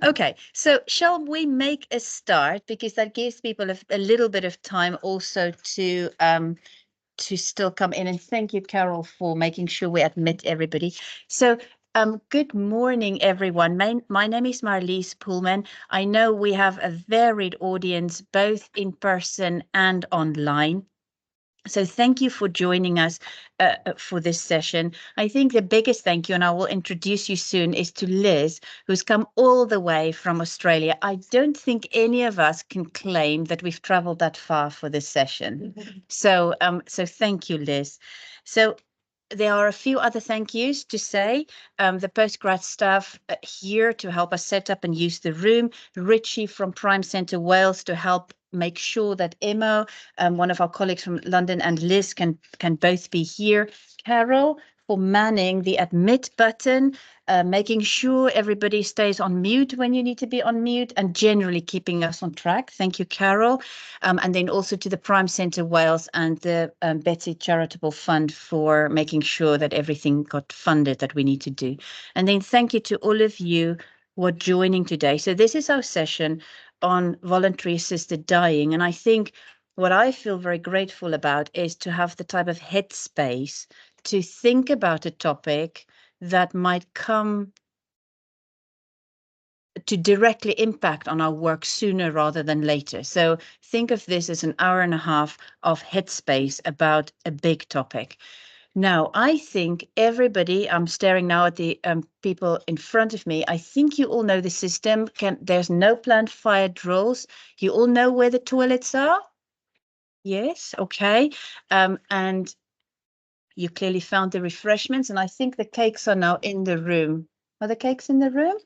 Okay, so shall we make a start, because that gives people a little bit of time also to still come in. And thank you, Carol, for making sure we admit everybody. So good morning, everyone. My name is Marlies Poolman. I know we have a varied audience, both in person and online. So thank you for joining us for this session. I think the biggest thank you, and I will introduce you soon, is to Liz, who's come all the way from Australia. I don't think any of us can claim that we've traveled that far for this session. So thank you, Liz. So there are a few other thank yous to say. The postgrad staff here to help us set up and use the room. Richie from Prime Centre Wales to help make sure that Emma, one of our colleagues from London, and Liz can both be here. Carol for manning the admit button, making sure everybody stays on mute when you need to be on mute, and generally keeping us on track. Thank you, Carol. And then also to the Prime Centre Wales and the Betsy Charitable Fund for making sure that everything got funded that we need to do. And then thank you to all of you who are joining today. So this is our session on voluntary assisted dying. And I think what I feel very grateful about is to have the type of headspace to think about a topic that might come to directly impact on our work sooner rather than later. So think of this as an hour and a half of headspace about a big topic. Now, I think everybody, I'm staring now at the people in front of me. I think you all know the system. There's no planned fire drills. You all know where the toilets are? Yes, okay. And you clearly found the refreshments, and I think the cakes are now in the room. Are the cakes in the room?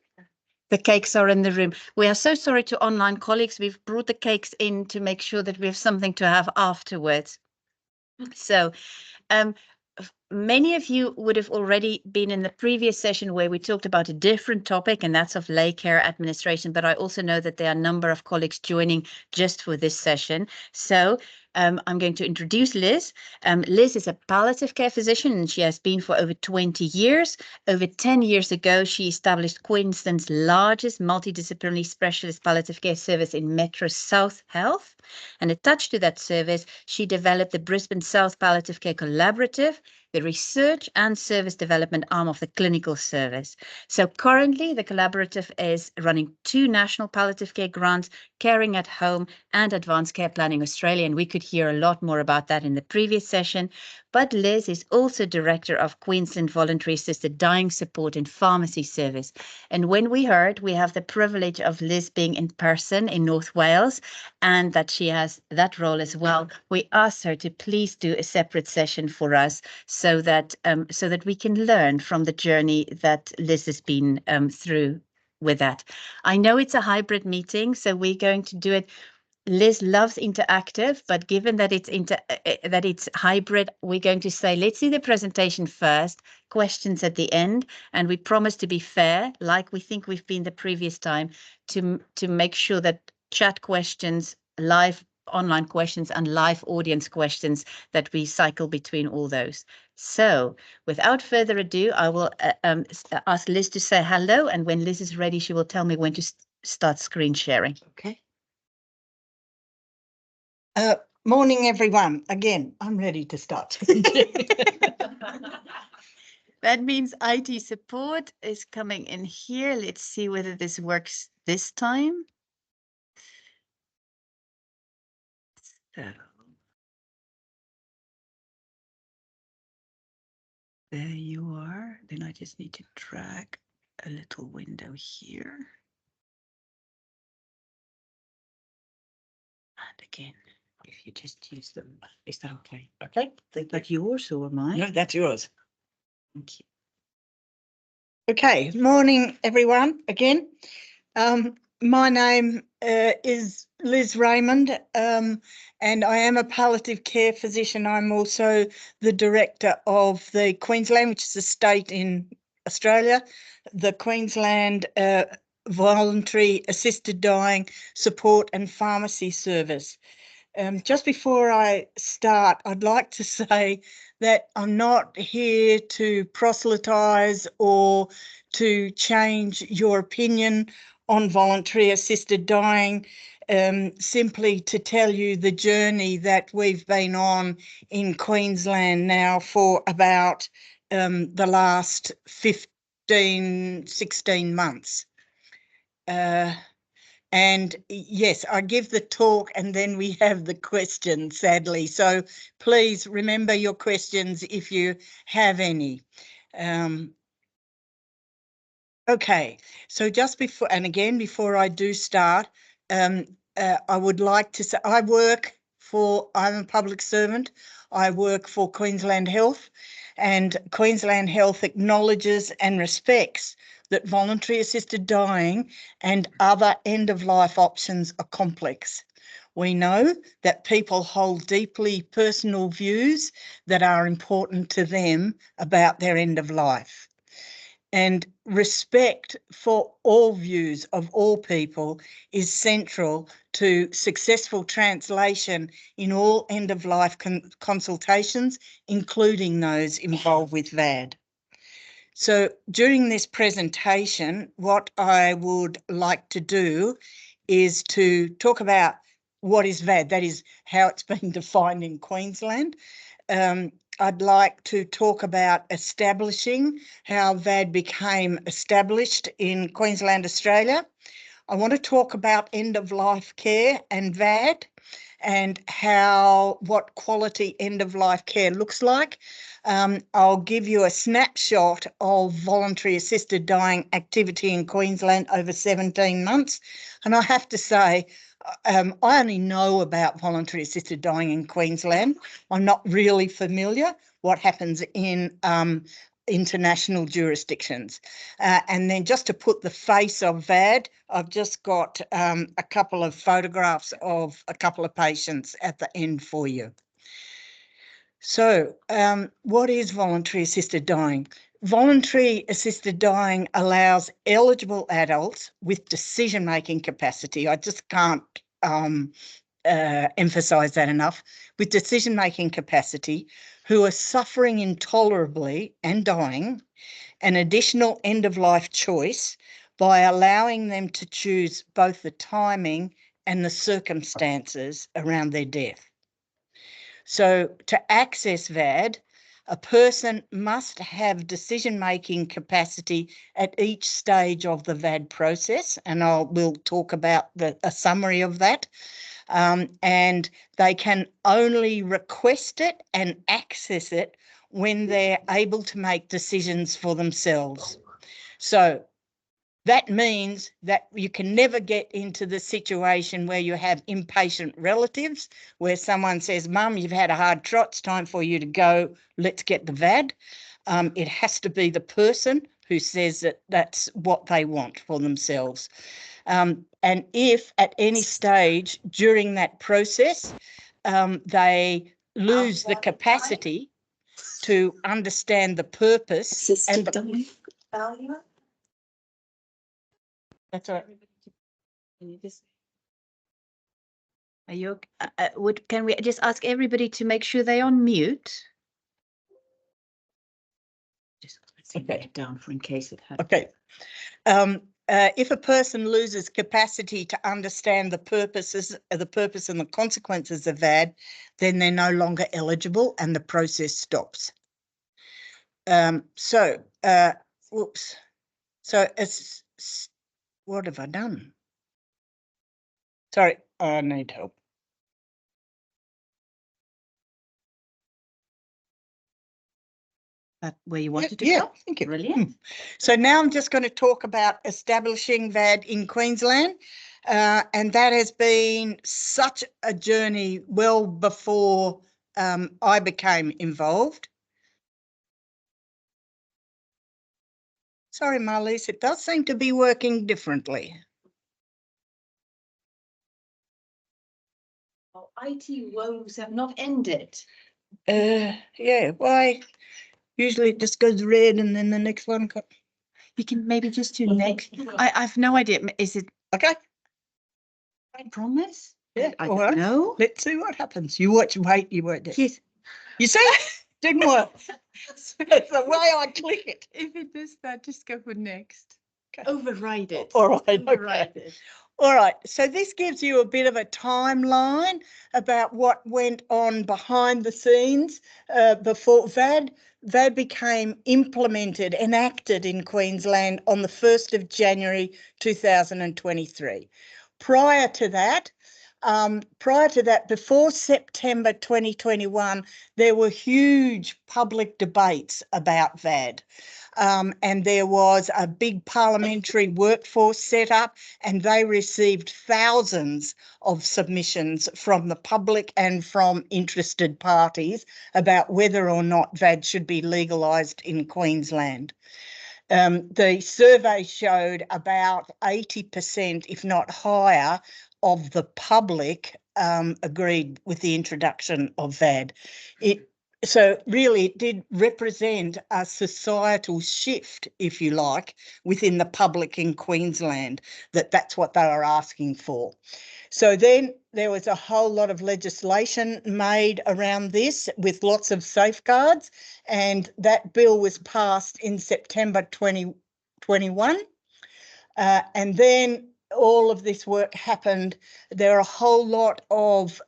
The cakes are in the room. We are so sorry to online colleagues. We've brought the cakes in to make sure that we have something to have afterwards. So many of you would have already been in the previous session where we talked about a different topic, and that's of lay care administration. But I also know that there are a number of colleagues joining just for this session. So I'm going to introduce Liz. Liz is a palliative care physician, and she has been for over 20 years. Over 10 years ago, she established Queensland's largest multidisciplinary specialist palliative care service in Metro South Health. And attached to that service, she developed the Brisbane South Palliative Care Collaborative, the research and service development arm of the clinical service. So currently, the collaborative is running 2 national palliative care grants, Caring at Home and Advanced Care Planning Australia, and we could hear a lot more about that in the previous session. But Liz is also director of Queensland Voluntary Assisted Dying Support and Pharmacy Service. And when we heard we have the privilege of Liz being in person in North Wales, and that she has that role as well, we asked her to please do a separate session for us so that we can learn from the journey that Liz has been through with that. I know it's a hybrid meeting, so we're going to do it. Liz loves interactive, but given that it's hybrid, we're going to say, let's see the presentation first, questions at the end, and we promise to be fair, like we think we've been the previous time, to make sure that chat questions, live online questions, and live audience questions, that we cycle between all those. So without further ado, I will ask Liz to say hello, and when Liz is ready, she will tell me when to start screen sharing. Okay. Morning, everyone. Again, I'm ready to start. That means IT support is coming in here. Let's see whether this works this time. So there you are. Then I just need to drag a little window here. And again, if you just use them, is that okay? Okay. Is that yours or mine? No, that's yours. Thank you. Okay. Morning, everyone. Again, my name is Liz Raymond, and I am a palliative care physician. I'm also the director of the Queensland, which is a state in Australia, the Queensland Voluntary Assisted Dying Support and Pharmacy Service. Just before I start, I'd like to say that I'm not here to proselytise or to change your opinion on voluntary assisted dying, simply to tell you the journey that we've been on in Queensland now for about the last 15, 16 months. And yes, I give the talk and then we have the questions, sadly. So please remember your questions if you have any. Okay, so just before, and again, before I do start, I would like to say I'm a public servant. I work for Queensland Health, and Queensland Health acknowledges and respects that voluntary assisted dying and other end-of-life options are complex. We know that people hold deeply personal views that are important to them about their end of life. And respect for all views of all people is central to successful translation in all end-of-life consultations, including those involved with VAD. So during this presentation, what I would like to do is to talk about what is VAD, that is how it's been defined in Queensland. I'd like to talk about establishing how VAD became established in Queensland, Australia. I want to talk about end-of-life care and VAD and what quality end-of-life care looks like. I'll give you a snapshot of voluntary assisted dying activity in Queensland over 17 months. And I have to say, I only know about voluntary assisted dying in Queensland. I'm not really familiar what happens in international jurisdictions. And then just to put the face of VAD, I've just got a couple of photographs of a couple of patients at the end for you. So what is voluntary assisted dying? Voluntary assisted dying allows eligible adults with decision-making capacity. I just can't emphasise that enough. With decision-making capacity, who are suffering intolerably and dying, an additional end-of-life choice by allowing them to choose both the timing and the circumstances around their death. So to access VAD, a person must have decision-making capacity at each stage of the VAD process, and we'll talk about a summary of that. And they can only request it and access it when they're able to make decisions for themselves. So that means that you can never get into the situation where you have impatient relatives, where someone says, Mum, you've had a hard trot, it's time for you to go, let's get the VAD. It has to be the person who says that that's what they want for themselves. And if at any stage during that process they lose the capacity to understand the purpose and the value. That's all right. Can you just? Are you? Can we just ask everybody to make sure they're on mute? Just take it down for in case it happens. Okay. If a person loses capacity to understand the purpose and the consequences of VAD, then they're no longer eligible and the process stops. So what have I done? Sorry, I need help. Where you wanted to go? Yeah, thank you. Brilliant. So now I'm just going to talk about establishing VAD in Queensland. And that has been such a journey well before I became involved. Sorry, Marlies, it does seem to be working differently. Oh, IT woes have not ended. Yeah, why? Usually it just goes red and then the next one comes. You can maybe just do next. I've no idea. Is it okay? I promise. Yeah, I don't know. Let's see what happens. You watch, wait, you won't do. Yes. You see? Didn't work. It's the way I click it. If it does that, just go for next. Override it. All right, Override okay. it. All right, so this gives you a bit of a timeline about what went on behind the scenes before VAD. VAD became implemented, enacted in Queensland on the 1st of January 2023. Prior to that, before September 2021, there were huge public debates about VAD. And there was a big parliamentary workforce set up, and they received thousands of submissions from the public and from interested parties about whether or not VAD should be legalised in Queensland. The survey showed about 80%, if not higher, of the public agreed with the introduction of VAD. So really it did represent a societal shift, if you like, within the public in Queensland, that's what they were asking for. So then there was a whole lot of legislation made around this with lots of safeguards, and that bill was passed in September 2021. And then all of this work happened. There are a whole lot of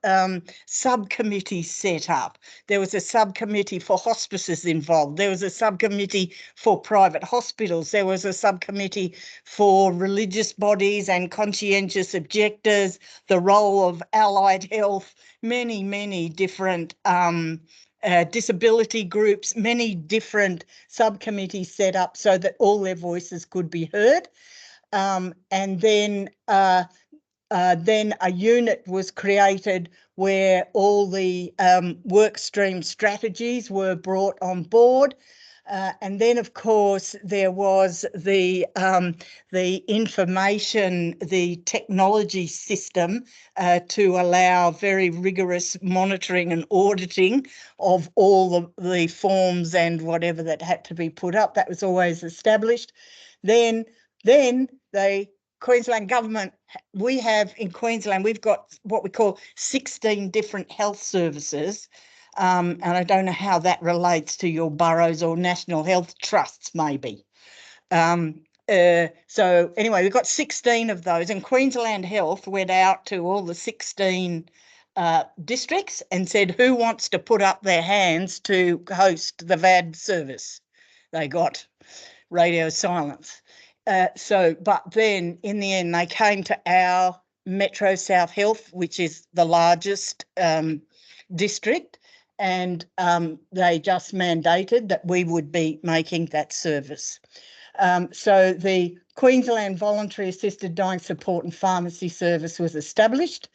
subcommittees set up. There was a subcommittee for hospices involved. There was a subcommittee for private hospitals. There was a subcommittee for religious bodies and conscientious objectors, the role of allied health, many, many different disability groups, many different subcommittees set up so that all their voices could be heard. And then a unit was created where all the work stream strategies were brought on board. And then, of course, there was the information, the technology system to allow very rigorous monitoring and auditing of all the forms and whatever that had to be put up. That was always established. Then the Queensland government, we have in Queensland, we've got what we call 16 different health services. And I don't know how that relates to your boroughs or national health trusts, maybe. So anyway, we've got 16 of those, and Queensland Health went out to all the 16 districts and said, who wants to put up their hands to host the VAD service? They got radio silence. But then in the end, they came to our Metro South Health, which is the largest district, and they just mandated that we would be making that service. So the Queensland Voluntary Assisted Dying Support and Pharmacy Service was established,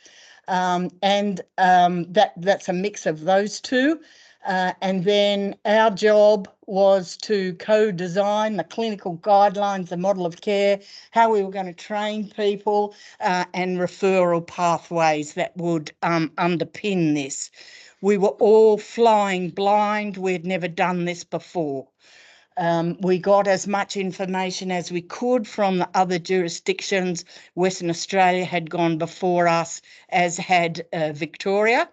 and that's a mix of those two. And then our job was to co-design the clinical guidelines, the model of care, how we were going to train people, and referral pathways that would underpin this. We were all flying blind. We'd never done this before. We got as much information as we could from the other jurisdictions. Western Australia had gone before us, as had Victoria.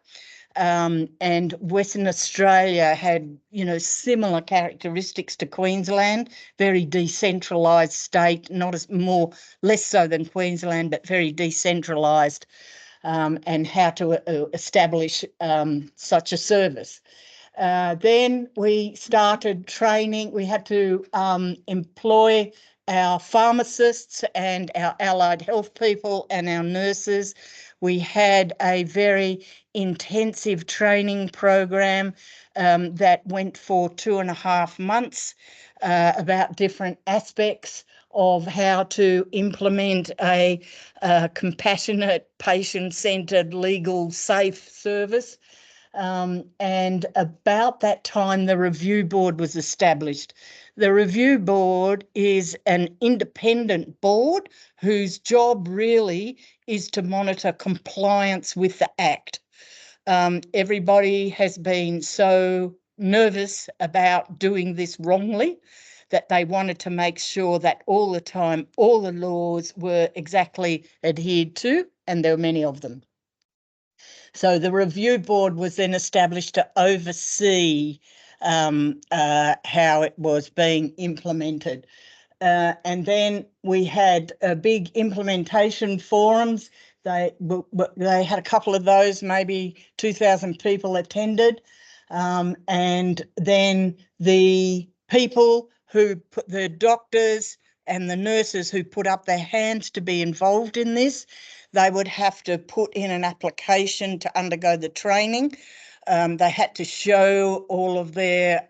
And Western Australia had, similar characteristics to Queensland, very decentralised state, less so than Queensland, but very decentralised, and how to establish such a service. Then we started training. We had to employ our pharmacists and our allied health people and our nurses. We had a very intensive training program that went for 2.5 months about different aspects of how to implement a compassionate, patient-centred, legal, safe service. And about that time, the review board was established. The review board is an independent board whose job really is to monitor compliance with the Act. Everybody has been so nervous about doing this wrongly that they wanted to make sure that all the time, all the laws were exactly adhered to, and there were many of them. So the review board was then established to oversee how it was being implemented. And then we had big implementation forums. They had a couple of those, maybe 2,000 people attended. And then the people who put the doctors and the nurses who put up their hands to be involved in this, they would have to put in an application to undergo the training. They had to show all of their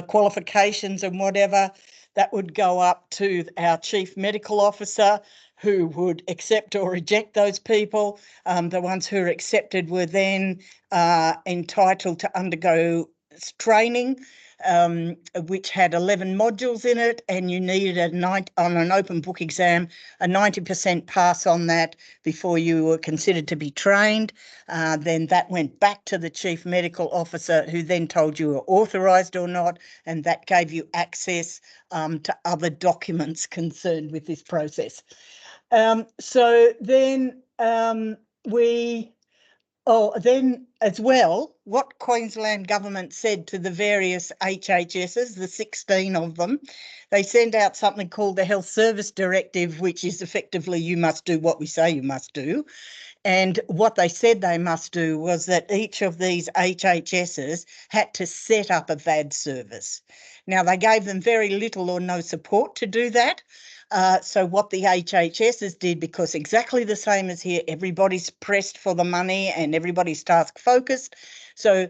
qualifications and whatever. That would go up to our chief medical officer, who would accept or reject those people. The ones who are accepted were then entitled to undergo training, which had 11 modules in it, and you needed on an open book exam a 90% pass on that before you were considered to be trained. Then that went back to the chief medical officer, who then told you were authorised or not, and that gave you access to other documents concerned with this process. So then then as well, what Queensland government said to the various HHSs, the 16 of them, they sent out something called the Health Service Directive, which is effectively you must do what we say you must do. And what they said they must do was that each of these HHSs had to set up a VAD service. Now, they gave them very little or no support to do that. So what the HHSs did, because exactly the same as here, everybody's pressed for the money and everybody's task focused. So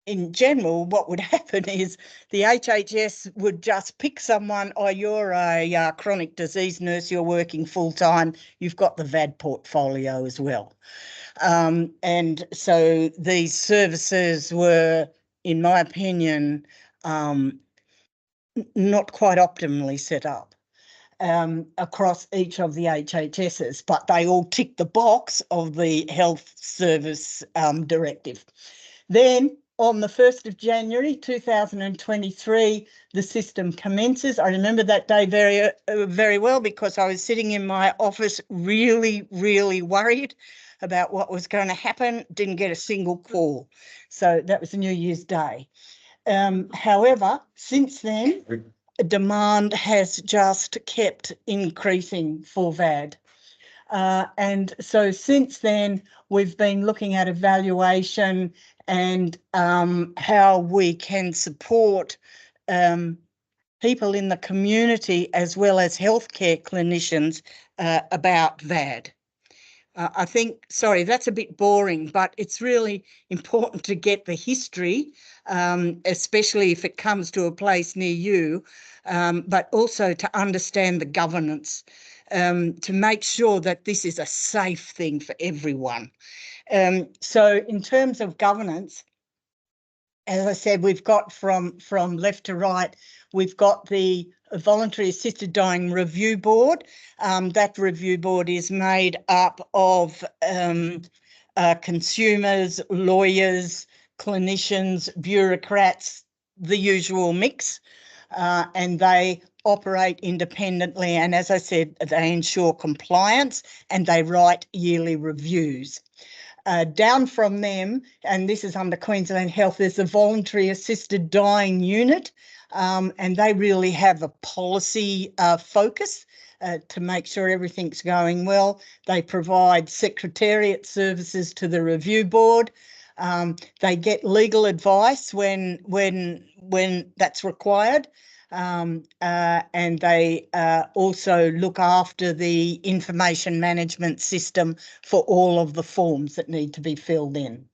in general, what would happen is the HHS would just pick someone, oh, you're a chronic disease nurse, you're working full time, you've got the VAD portfolio as well. And so these services were, in my opinion, not quite optimally set up across each of the HHSs, but they all ticked the box of the Health Service Directive. Then on the 1st of January 2023, the system commences. I remember that day very well, because I was sitting in my office really, really worried about what was going to happen. Didn't get a single call. So that was New Year's Day. However, since then, demand has just kept increasing for VAD. And so since then, we've been looking at evaluation and how we can support people in the community as well as healthcare clinicians about VAD. I think, sorry, that's a bit boring, but it's really important to get the history, especially if it comes to a place near you, but also to understand the governance, to make sure that this is a safe thing for everyone. So in terms of governance, as I said, we've got from left to right, we've got the Voluntary Assisted Dying Review Board. That review board is made up of consumers, lawyers, clinicians, bureaucrats, the usual mix, and they operate independently. And as I said, they ensure compliance and they write yearly reviews. Down from them, and this is under Queensland Health, there's the Voluntary Assisted Dying Unit, and they really have a policy focus to make sure everything's going well. They provide secretariat services to the review board. They get legal advice when that's required. And they also look after the information management system for all of the forms that need to be filled in.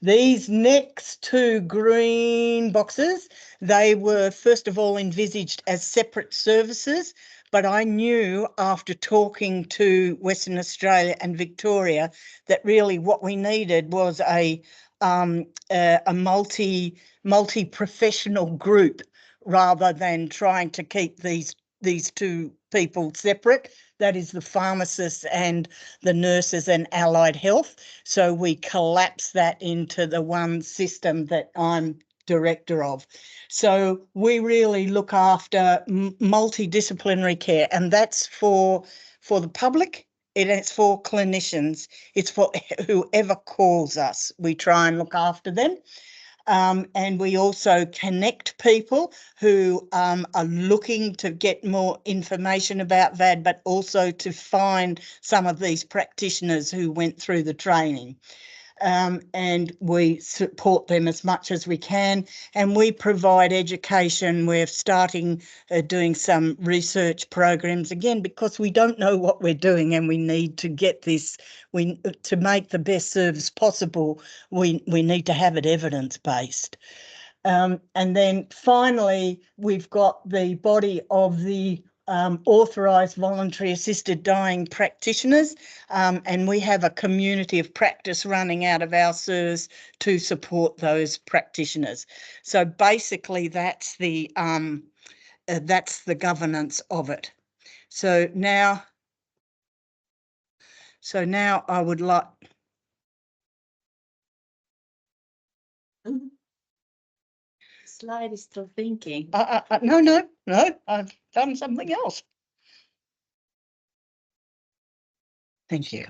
These next two green boxes, they were first of all envisaged as separate services, but I knew after talking to Western Australia and Victoria that really what we needed was a multi-professional group, rather than trying to keep these two people separate. That is the pharmacists and the nurses and allied health. So we collapse that into the one system that I'm director of. So we really look after multidisciplinary care, and that's for the public, it's for clinicians, it's for whoever calls us. We try and look after them. And we also connect people who are looking to get more information about VAD, but also to find some of these practitioners who went through the training. And we support them as much as we can, and we provide education. We're starting doing some research programs again, because we don't know what we're doing and we need to get this, to make the best service possible, we need to have it evidence-based. And then finally, we've got the body of the authorised voluntary assisted dying practitioners, and we have a community of practice running out of our service to support those practitioners. So basically that's the governance of it. So now I would like... Slide is still thinking. No, I've done something else. Thank you.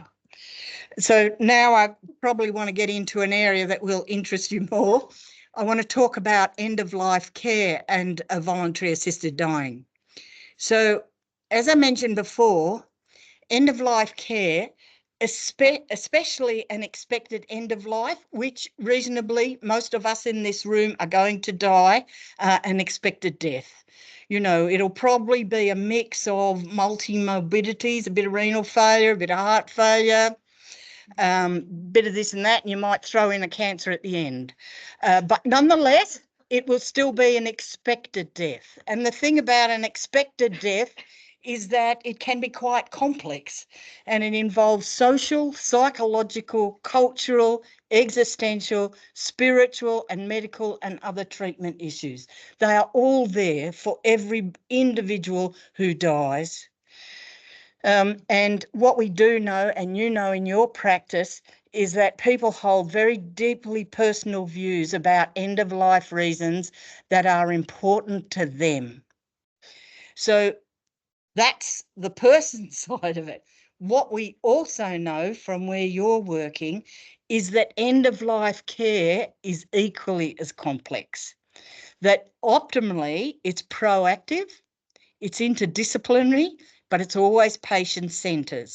So now I probably want to get into an area that will interest you more. I want to talk about end-of-life care and voluntary assisted dying. So as I mentioned before, end-of-life care, especially an expected end of life, which reasonably most of us in this room are going to die an expected death. You know, it'll probably be a mix of multi-morbidities, a bit of renal failure, a bit of heart failure, bit of this and that, and you might throw in a cancer at the end. But nonetheless, it will still be an expected death. And the thing about an expected death is that it can be quite complex, and it involves social, psychological, cultural, existential, spiritual and medical and other treatment issues. They are all there for every individual who dies. And what we do know, and you know in your practice, is that people hold very deeply personal views about end-of-life reasons that are important to them. So that's the person side of it. What we also know from where you're working is that end-of-life care is equally as complex, that optimally it's proactive, it's interdisciplinary, but it's always patient-centred.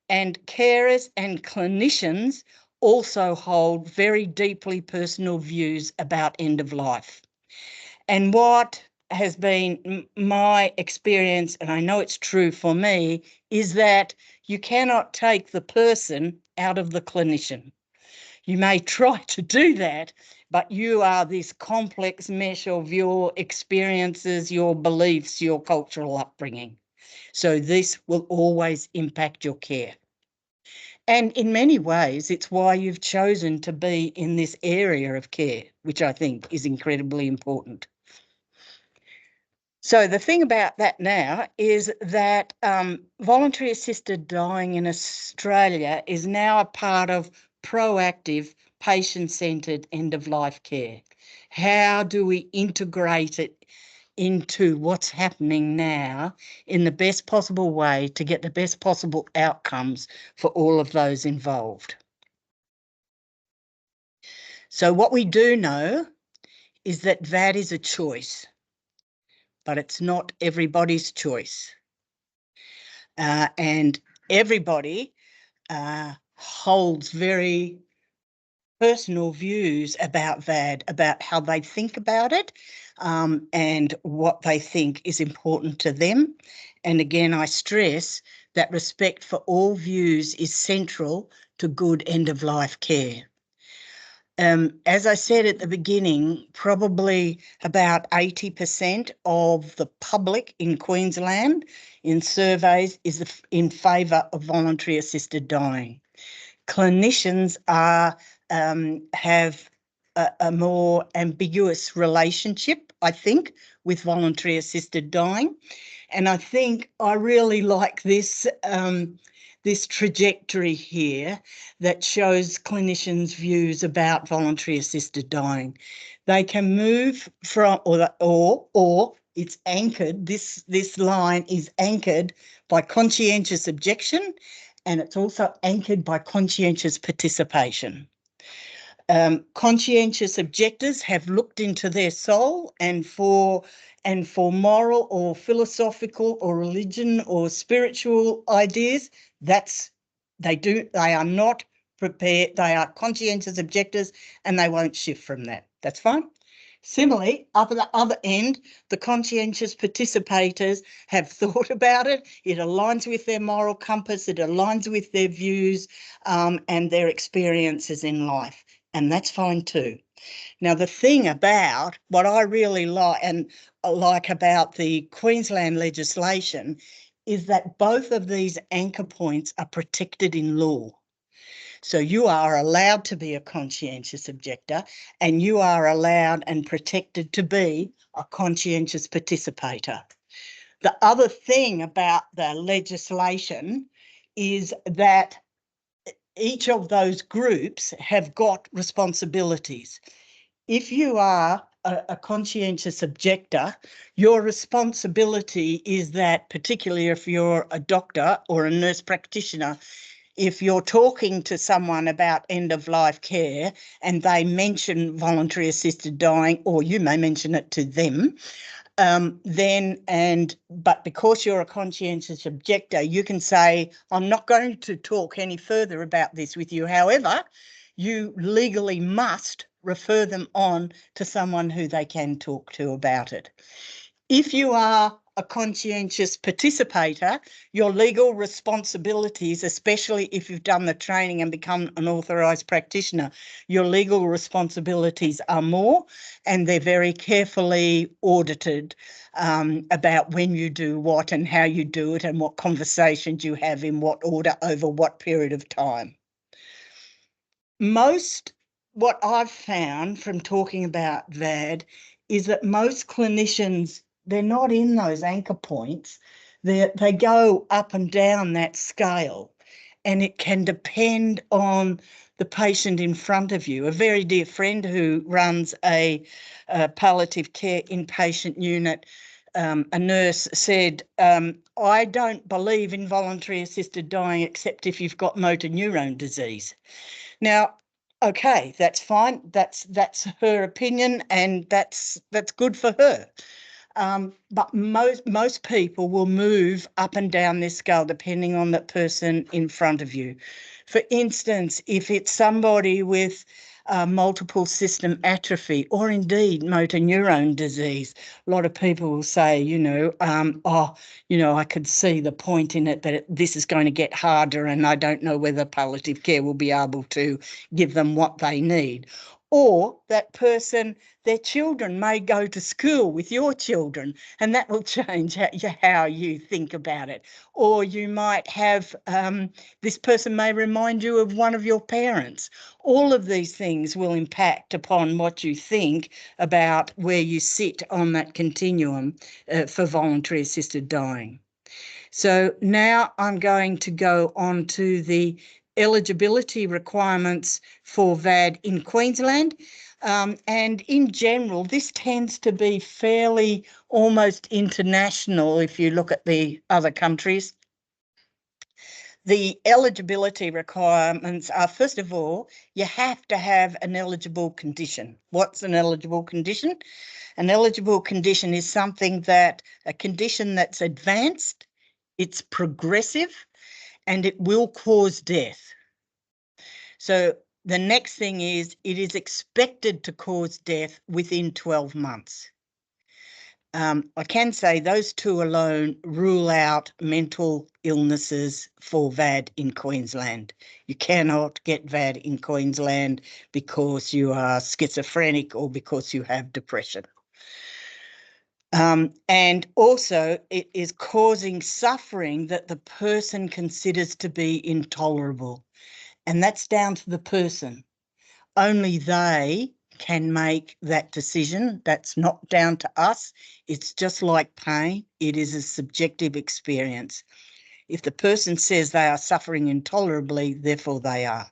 And carers and clinicians also hold very deeply personal views about end of life. And what has been my experience, and I know it's true for me, is that you cannot take the person out of the clinician. You may try to do that, but you are this complex mesh of your experiences, your beliefs, your cultural upbringing. So this will always impact your care. And in many ways, it's why you've chosen to be in this area of care, which I think is incredibly important. So the thing about that now is that voluntary assisted dying in Australia is now a part of proactive, patient-centred end-of-life care. How do we integrate it into what's happening now in the best possible way to get the best possible outcomes for all of those involved? So what we do know is that VAD is a choice, but it's not everybody's choice. And everybody holds very personal views about VAD, about how they think about it, and what they think is important to them. And again, I stress that respect for all views is central to good end-of-life care. As I said at the beginning, probably about 80% of the public in Queensland in surveys is in favour of voluntary assisted dying. Clinicians have a more ambiguous relationship, I think, with voluntary assisted dying. And I think I really like this this trajectory here that shows clinicians' views about voluntary assisted dying. They can move from, or it's anchored, this line is anchored by conscientious objection, and it's also anchored by conscientious participation. Conscientious objectors have looked into their soul, and for moral or philosophical or religion or spiritual ideas, they are not prepared. They are conscientious objectors and they won't shift from that. That's fine. Similarly, up at the other end, the conscientious participators have thought about it. It aligns with their moral compass. It aligns with their views and their experiences in life. And that's fine too. Now, the thing about what I really like about the Queensland legislation is that both of these anchor points are protected in law. So you are allowed to be a conscientious objector and you are allowed and protected to be a conscientious participator. The other thing about the legislation is that each of those groups have got responsibilities. If you are a conscientious objector, your responsibility is that, particularly if you're a doctor or a nurse practitioner, if you're talking to someone about end-of-life care and they mention voluntary assisted dying, or you may mention it to them, but because you're a conscientious objector, you can say, I'm not going to talk any further about this with you. However, you legally must refer them on to someone who they can talk to about it. If you are a conscientious participator, your legal responsibilities, especially if you've done the training and become an authorised practitioner, your legal responsibilities are more, and they're very carefully audited about when you do what and how you do it and what conversations you have in what order over what period of time. What I've found from talking about VAD is that most clinicians, they're not in those anchor points. They go up and down that scale, and it can depend on the patient in front of you. A very dear friend who runs a palliative care inpatient unit, a nurse said, I don't believe in voluntary assisted dying except if you've got motor neurone disease. Now, okay, that's fine. That's her opinion, and that's good for her. But most people will move up and down this scale depending on the person in front of you. For instance, if it's somebody with multiple system atrophy or indeed motor neurone disease, a lot of people will say, I could see the point in it, but this is going to get harder and I don't know whether palliative care will be able to give them what they need. Or that person, their children may go to school with your children, and that will change how you think about it. Or you might have, this person may remind you of one of your parents. All of these things will impact upon what you think about where you sit on that continuum for voluntary assisted dying. So now I'm going to go on to the eligibility requirements for VAD in Queensland. And in general, this tends to be fairly almost international if you look at the other countries. The eligibility requirements are, first of all, you have to have an eligible condition. What's an eligible condition? An eligible condition is a condition that's advanced, it's progressive, and it will cause death. So the next thing is it is expected to cause death within 12 months. I can say those two alone rule out mental illnesses for VAD in Queensland. You cannot get VAD in Queensland because you are schizophrenic or because you have depression. And also it is causing suffering that the person considers to be intolerable. And that's down to the person. Only they can make that decision. That's not down to us. It's just like pain. It is a subjective experience. If the person says they are suffering intolerably, therefore they are.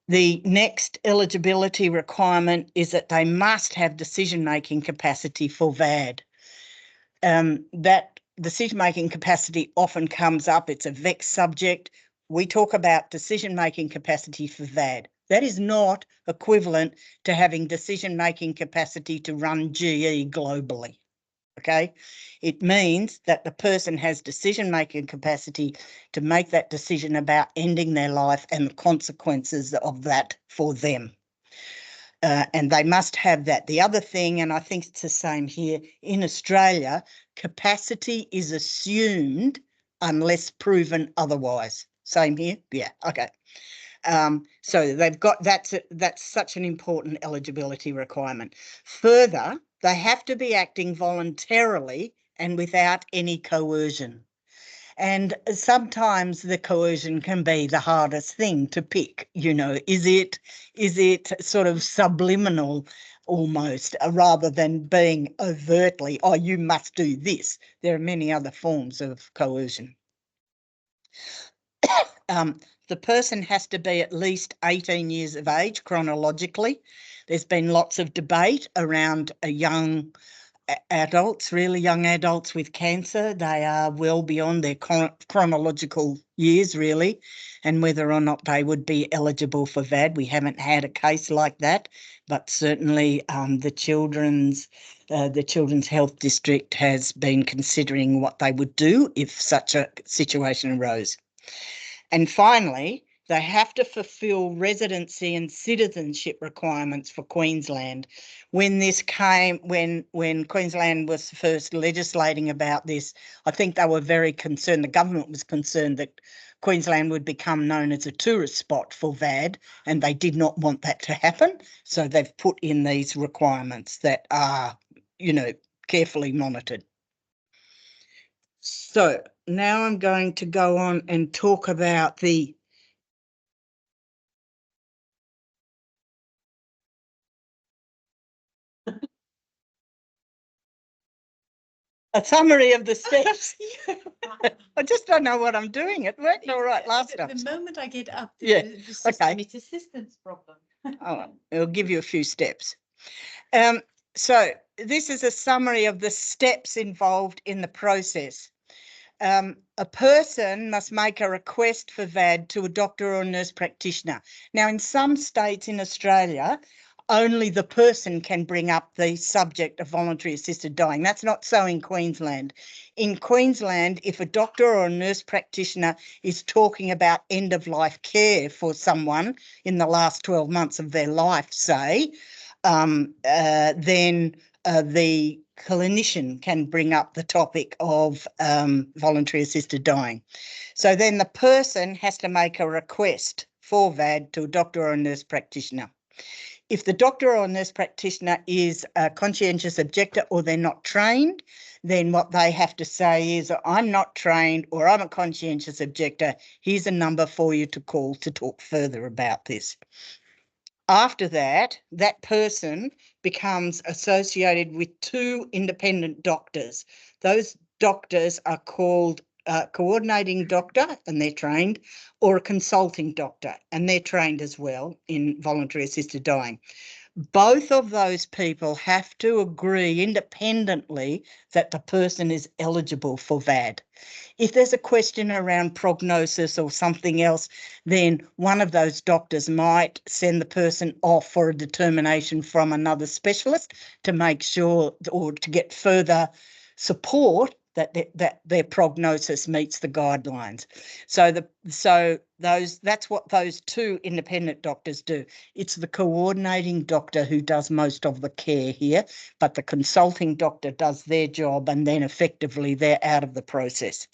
The next eligibility requirement is that they must have decision-making capacity for VAD. That decision-making capacity often comes up. It's a vexed subject. We talk about decision-making capacity for VAD. That is not equivalent to having decision-making capacity to run GE globally. Okay, it means that the person has decision-making capacity to make that decision about ending their life and the consequences of that for them. And they must have that. The other thing, and I think it's the same here, in Australia, capacity is assumed unless proven otherwise. Same here? Yeah, okay. So they've got, that's such an important eligibility requirement. Further, they have to be acting voluntarily and without any coercion. And sometimes the coercion can be the hardest thing to pick. You know, is it sort of subliminal almost, rather than being overtly, oh, you must do this? There are many other forms of coercion. The person has to be at least 18 years of age chronologically. There's been lots of debate around young adults, really young adults with cancer. They are well beyond their chronological years, really, and whether or not they would be eligible for VAD. We haven't had a case like that, but certainly the Children's Health District has been considering what they would do if such a situation arose. And finally, they have to fulfil residency and citizenship requirements for Queensland. When Queensland was first legislating about this, I think they were very concerned, the government was concerned that Queensland would become known as a tourist spot for VAD, and they did not want that to happen. So they've put in these requirements that are, you know, carefully monitored. So now I'm going to go on and talk about the a summary of the steps. I just don't know what I'm doing. It worked all right last time. The moment I get up to Yeah, the system, okay. it's a systems problem. Oh, it'll give you a few steps. So this is a summary of the steps involved in the process. A person must make a request for VAD to a doctor or nurse practitioner. Now, in some states in Australia, only the person can bring up the subject of voluntary assisted dying. That's not so in Queensland. In Queensland, if a doctor or a nurse practitioner is talking about end-of-life care for someone in the last 12 months of their life, say, then the clinician can bring up the topic of voluntary assisted dying. So then the person has to make a request for VAD to a doctor or a nurse practitioner. If the doctor or nurse practitioner is a conscientious objector or they're not trained, then what they have to say is, I'm not trained or I'm a conscientious objector. Here's a number for you to call to talk further about this. After that, that person becomes associated with two independent doctors. Those doctors are called a coordinating doctor, and they're trained, or a consulting doctor, and they're trained as well in voluntary assisted dying. Both of those people have to agree independently that the person is eligible for VAD. If there's a question around prognosis or something else, then one of those doctors might send the person off for a determination from another specialist to make sure, or to get further support that their prognosis meets the guidelines. That's what those two independent doctors do. It's the coordinating doctor who does most of the care here, but the consulting doctor does their job, and then effectively they're out of the process.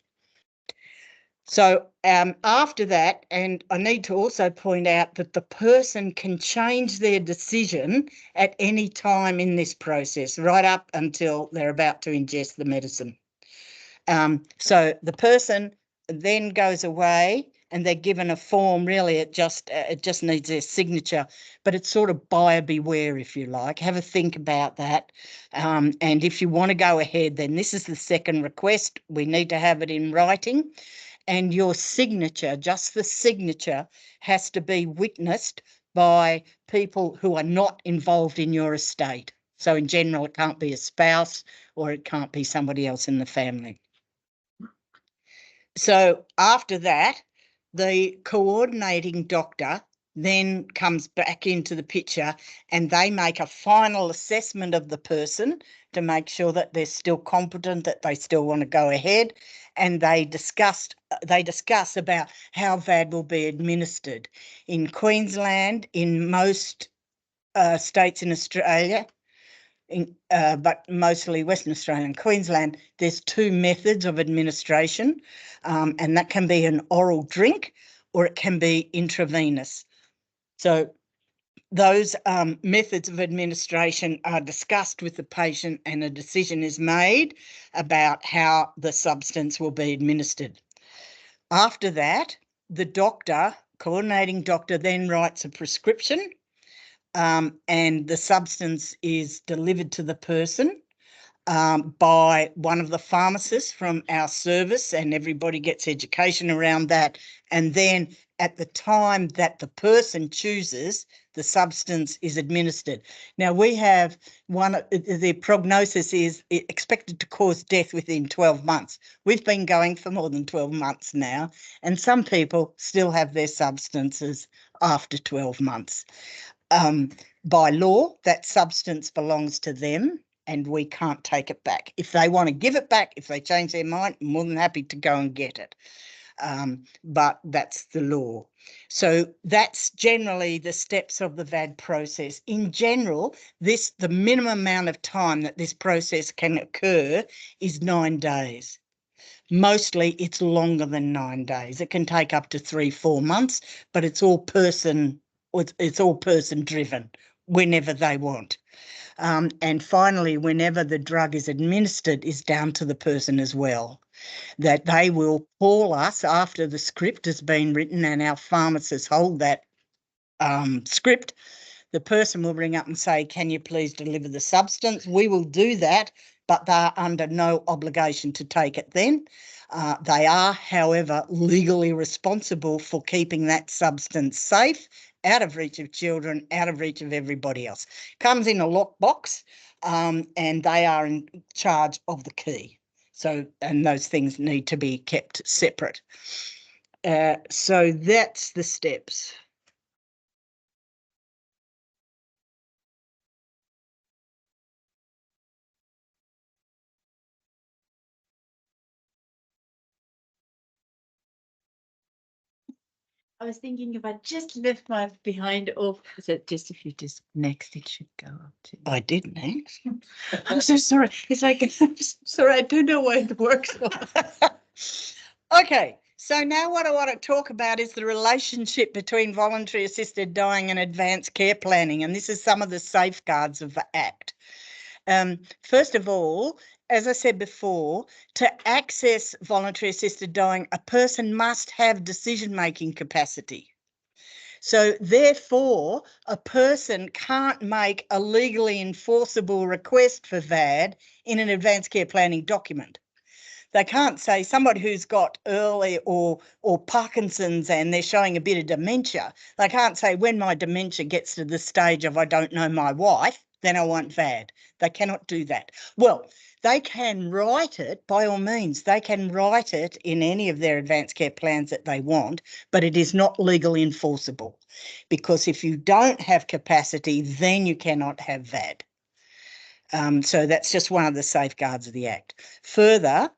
So after that, and I need to also point out that the person can change their decision at any time in this process, right up until they're about to ingest the medicine. So the person then goes away and they're given a form. Really, it just needs their signature, but it's sort of buyer beware, if you like. Have a think about that. And if you want to go ahead, then this is the second request. We need to have it in writing. And your signature, just the signature, has to be witnessed by people who are not involved in your estate. So in general, it can't be a spouse or it can't be somebody else in the family. So after that, the coordinating doctor then comes back into the picture, and they make a final assessment of the person to make sure that they're still competent, that they still want to go ahead, and they discuss about how VAD will be administered. In Queensland, in most states in Australia, but mostly Western Australia and Queensland, there's 2 methods of administration, and that can be an oral drink or it can be intravenous. So those methods of administration are discussed with the patient and a decision is made about how the substance will be administered. After that, the coordinating doctor then writes a prescription, and the substance is delivered to the person by one of the pharmacists from our service, and everybody gets education around that. And then at the time that the person chooses, the substance is administered. Now, we have the prognosis is expected to cause death within 12 months. We've been going for more than 12 months now, and some people still have their substances after 12 months. By law, that substance belongs to them and we can't take it back. If they want to give it back, if they change their mind, I'm more than happy to go and get it. But that's the law. So that's generally the steps of the VAD process. In general, the minimum amount of time that this process can occur is 9 days. Mostly it's longer than 9 days. It can take up to 3-4 months, but it's all person driven whenever they want. And finally, whenever the drug is administered is down to the person as well, that they will call us after the script has been written and our pharmacists hold that script. The person will ring up and say, can you please deliver the substance? We will do that, but they're under no obligation to take it then. They are, however, legally responsible for keeping that substance safe, out of reach of children, out of reach of everybody else. Comes in a lockbox, and they are in charge of the key. So, and those things need to be kept separate. So that's the steps. I was thinking if I just lift my behind off, is it just if you just next, it should go up to. I did next. I'm so sorry. It's like, I'm sorry, I don't know why it works. Okay, so now what I want to talk about is the relationship between voluntary assisted dying and advanced care planning, and this is some of the safeguards of the Act. First of all, as I said before, to access voluntary assisted dying, a person must have decision-making capacity. So therefore, a person can't make a legally enforceable request for VAD in an advanced care planning document. They can't say somebody who's got early or Parkinson's and they're showing a bit of dementia. They can't say when my dementia gets to the stage of I don't know my wife, then I want VAD. They cannot do that. Well, they can write it, by all means, they can write it in any of their advanced care plans that they want, but it is not legally enforceable because if you don't have capacity, then you cannot have VAD. So that's just one of the safeguards of the Act. Further,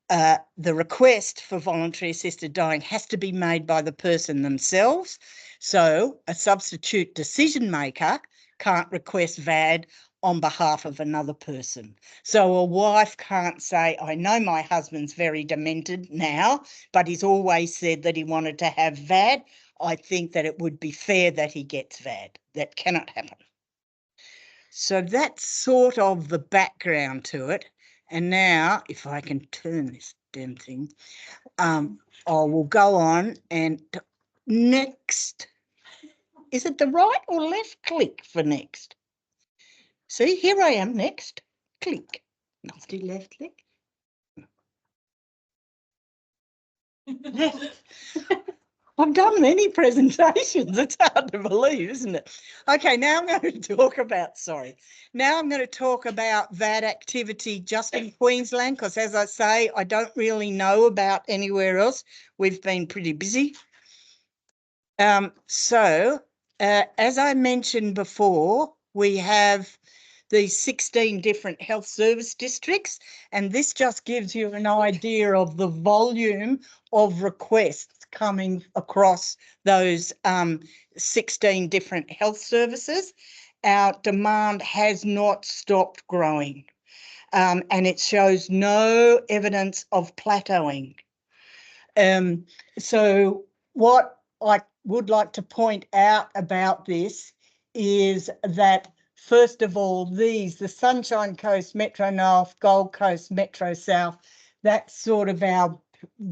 the request for voluntary assisted dying has to be made by the person themselves. So a substitute decision maker can't request VAD on behalf of another person. So a wife can't say, I know my husband's very demented now, but he's always said that he wanted to have VAD. I think that it would be fair that he gets VAD. That cannot happen. So that's sort of the background to it. And now, if I can turn this damn thing, I will go on and next. Is it the right or left click for next? See, here I am next. Click. Not do left click. Left. I've done many presentations. It's hard to believe, isn't it? Okay, now I'm going to talk about, now I'm going to talk about VAD activity just in Queensland, because as I say, I don't really know about anywhere else. We've been pretty busy. So As I mentioned before, we have these 16 different health service districts, and this just gives you an idea of the volume of requests coming across those 16 different health services. Our demand has not stopped growing, and it shows no evidence of plateauing. So what I would like to point out about this is that, first of all, the Sunshine Coast, Metro North, Gold Coast, Metro South, that's sort of our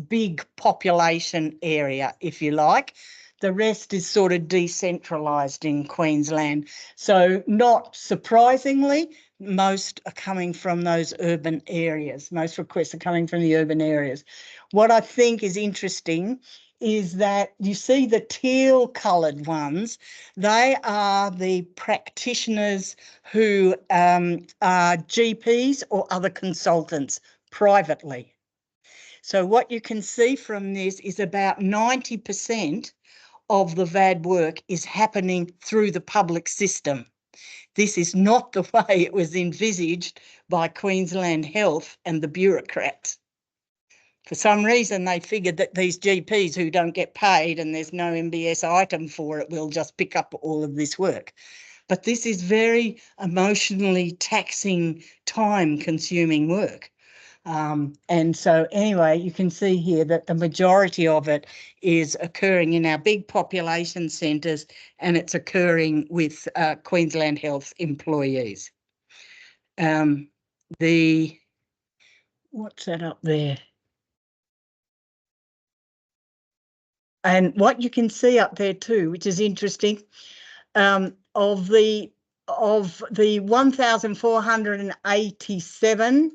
big population area, if you like. The rest is sort of decentralised in Queensland. So not surprisingly, most are coming from those urban areas. Most requests are coming from the urban areas. What I think is interesting is that you see the teal coloured ones, they are the practitioners who are GPs or other consultants privately. So what you can see from this is about 90% of the VAD work is happening through the public system. This is not the way it was envisaged by Queensland Health and the bureaucrats. For some reason, they figured that these GPs who don't get paid and there's no MBS item for it will just pick up all of this work. But this is very emotionally taxing, time-consuming work. And so anyway, you can see here that the majority of it is occurring in our big population centres, and it's occurring with Queensland Health employees. What's that up there? And what you can see up there too, which is interesting, of the 1,487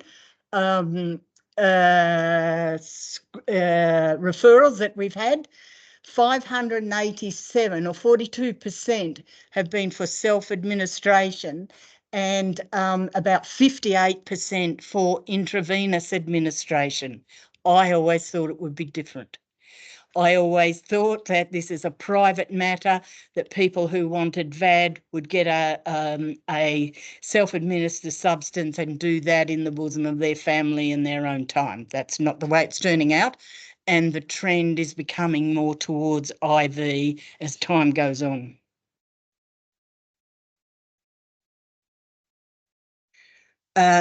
referrals that we've had, 587 or 42% have been for self-administration, and about 58% for intravenous administration. I always thought it would be different. I always thought that this is a private matter, that people who wanted VAD would get a self-administered substance and do that in the bosom of their family in their own time. That's not the way it's turning out, and the trend is becoming more towards IV as time goes on.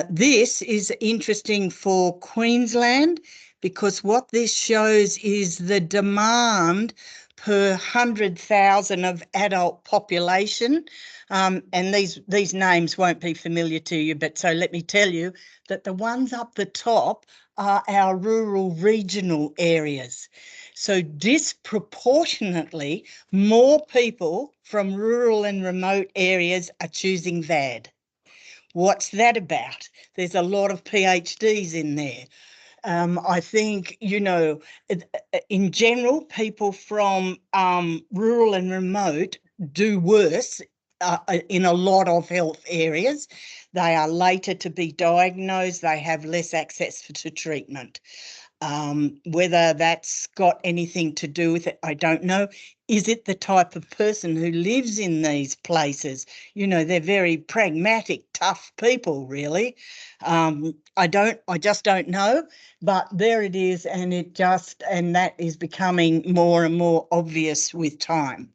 This is interesting for Queensland because what this shows is the demand per 100,000 of adult population. And these names won't be familiar to you, but so let me tell you that the ones up the top are our rural regional areas. So disproportionately, more people from rural and remote areas are choosing VAD. What's that about? There's a lot of PhDs in there. I think, you know, in general, people from rural and remote do worse in a lot of health areas. They are later to be diagnosed. They have less access to treatment. Whether that's got anything to do with it, I don't know. Is it the type of person who lives in these places? You know, they're very pragmatic, tough people, really. I just don't know, but there it is, and that is becoming more and more obvious with time.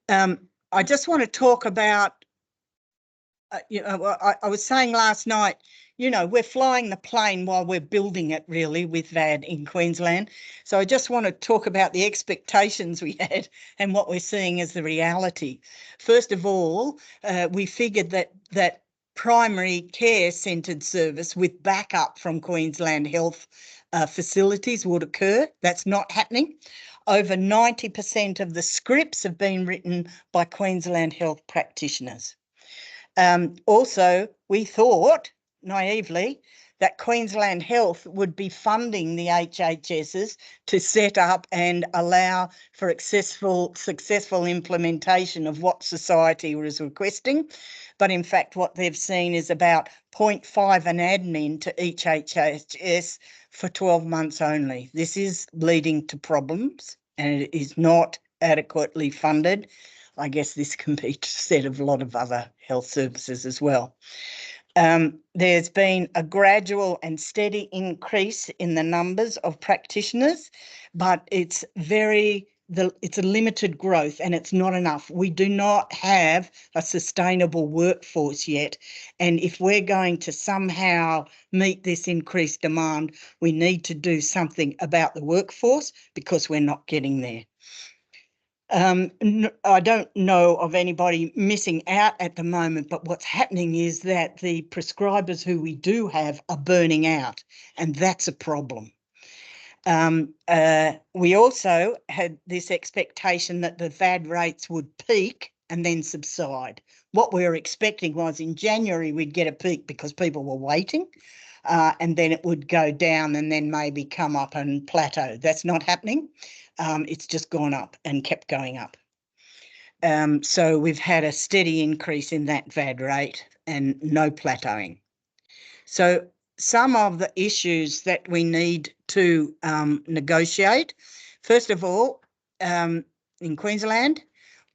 I just want to talk about, I was saying last night, you know, we're flying the plane while we're building it, really, with VAD in Queensland. So I just want to talk about the expectations we had and what we're seeing as the reality. First of all, we figured that primary care centred service with backup from Queensland Health facilities would occur. That's not happening. Over 90% of the scripts have been written by Queensland Health practitioners. Also, we thought, naively, that Queensland Health would be funding the HHSs to set up and allow for successful implementation of what society was requesting. But in fact, what they've seen is about 0.5 an admin to each HHS for 12 months only. This is leading to problems, and it is not adequately funded. I guess this can be said of a lot of other health services as well. There's been a gradual and steady increase in the numbers of practitioners, but it's a limited growth and it's not enough. We do not have a sustainable workforce yet. And if we're going to somehow meet this increased demand, we need to do something about the workforce because we're not getting there. I don't know of anybody missing out at the moment, but what's happening is that the prescribers who we do have are burning out, and that's a problem. We also had this expectation that the VAD rates would peak and then subside. What we were expecting was in January we'd get a peak because people were waiting, and then it would go down and then maybe come up and plateau. That's not happening. It's just gone up and kept going up. So we've had a steady increase in that VAD rate and no plateauing. So some of the issues that we need to negotiate, first of all, in Queensland,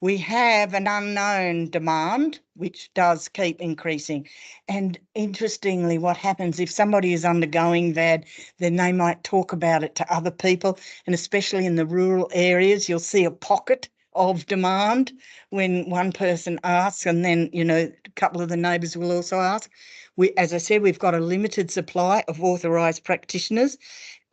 we have an unknown demand, which does keep increasing. And interestingly, what happens if somebody is undergoing VAD, then they might talk about it to other people. And especially in the rural areas, you'll see a pocket of demand when one person asks, and then, a couple of the neighbours will also ask. As I said, we've got a limited supply of authorised practitioners.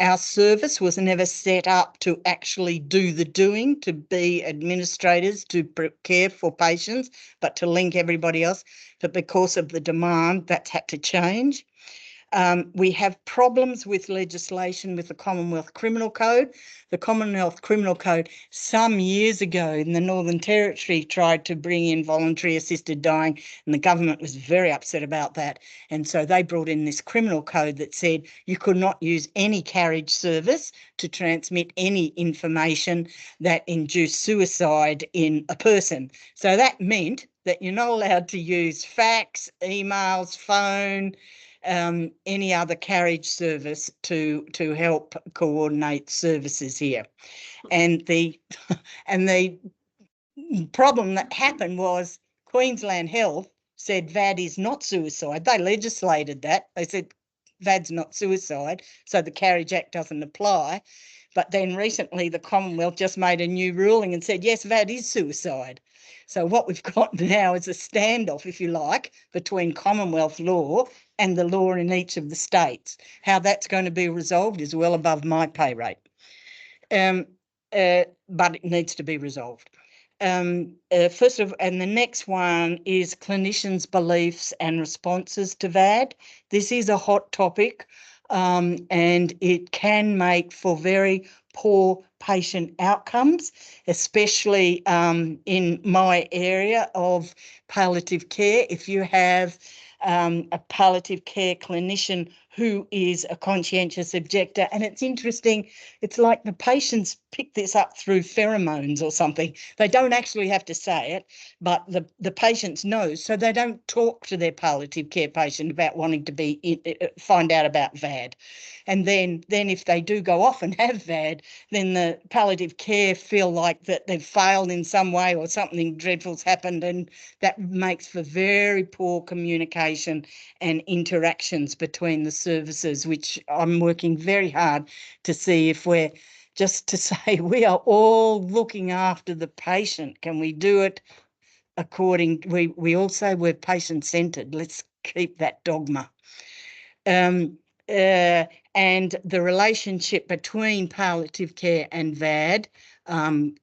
Our service was never set up to actually do the doing, to be administrators, to care for patients, but to link everybody else. But because of the demand, that's had to change. We have problems with legislation with the Commonwealth Criminal Code. The Commonwealth Criminal Code some years ago in the Northern Territory tried to bring in voluntary assisted dying, and the government was very upset about that. And so they brought in this criminal code that said you could not use any carriage service to transmit any information that induced suicide in a person. So that meant that you're not allowed to use fax, emails, phone, any other carriage service to help coordinate services here. And the problem that happened was Queensland Health said VAD is not suicide. They legislated that. They said VAD's not suicide, so the Carriage Act doesn't apply. But then recently the Commonwealth just made a new ruling and said, yes, VAD is suicide. So what we've got now is a standoff, if you like, between Commonwealth law and the law in each of the states. How that's going to be resolved is well above my pay rate. But it needs to be resolved. And the next one is clinicians' beliefs and responses to VAD. This is a hot topic, and it can make for very poor patient outcomes, especially in my area of palliative care. If you have a palliative care clinician who is a conscientious objector, and it's interesting, it's like the patients pick this up through pheromones or something. They don't actually have to say it, but the patients know, so they don't talk to their palliative care patient about wanting to find out about VAD. And then if they do go off and have VAD, then the palliative care feel like that they've failed in some way or something dreadful's happened, and that makes for very poor communication and interactions between the services, which I'm working very hard to see if we're just to say we are all looking after the patient. Can we do it we all say we're patient-centred. Let's keep that dogma. And the relationship between palliative care and VAD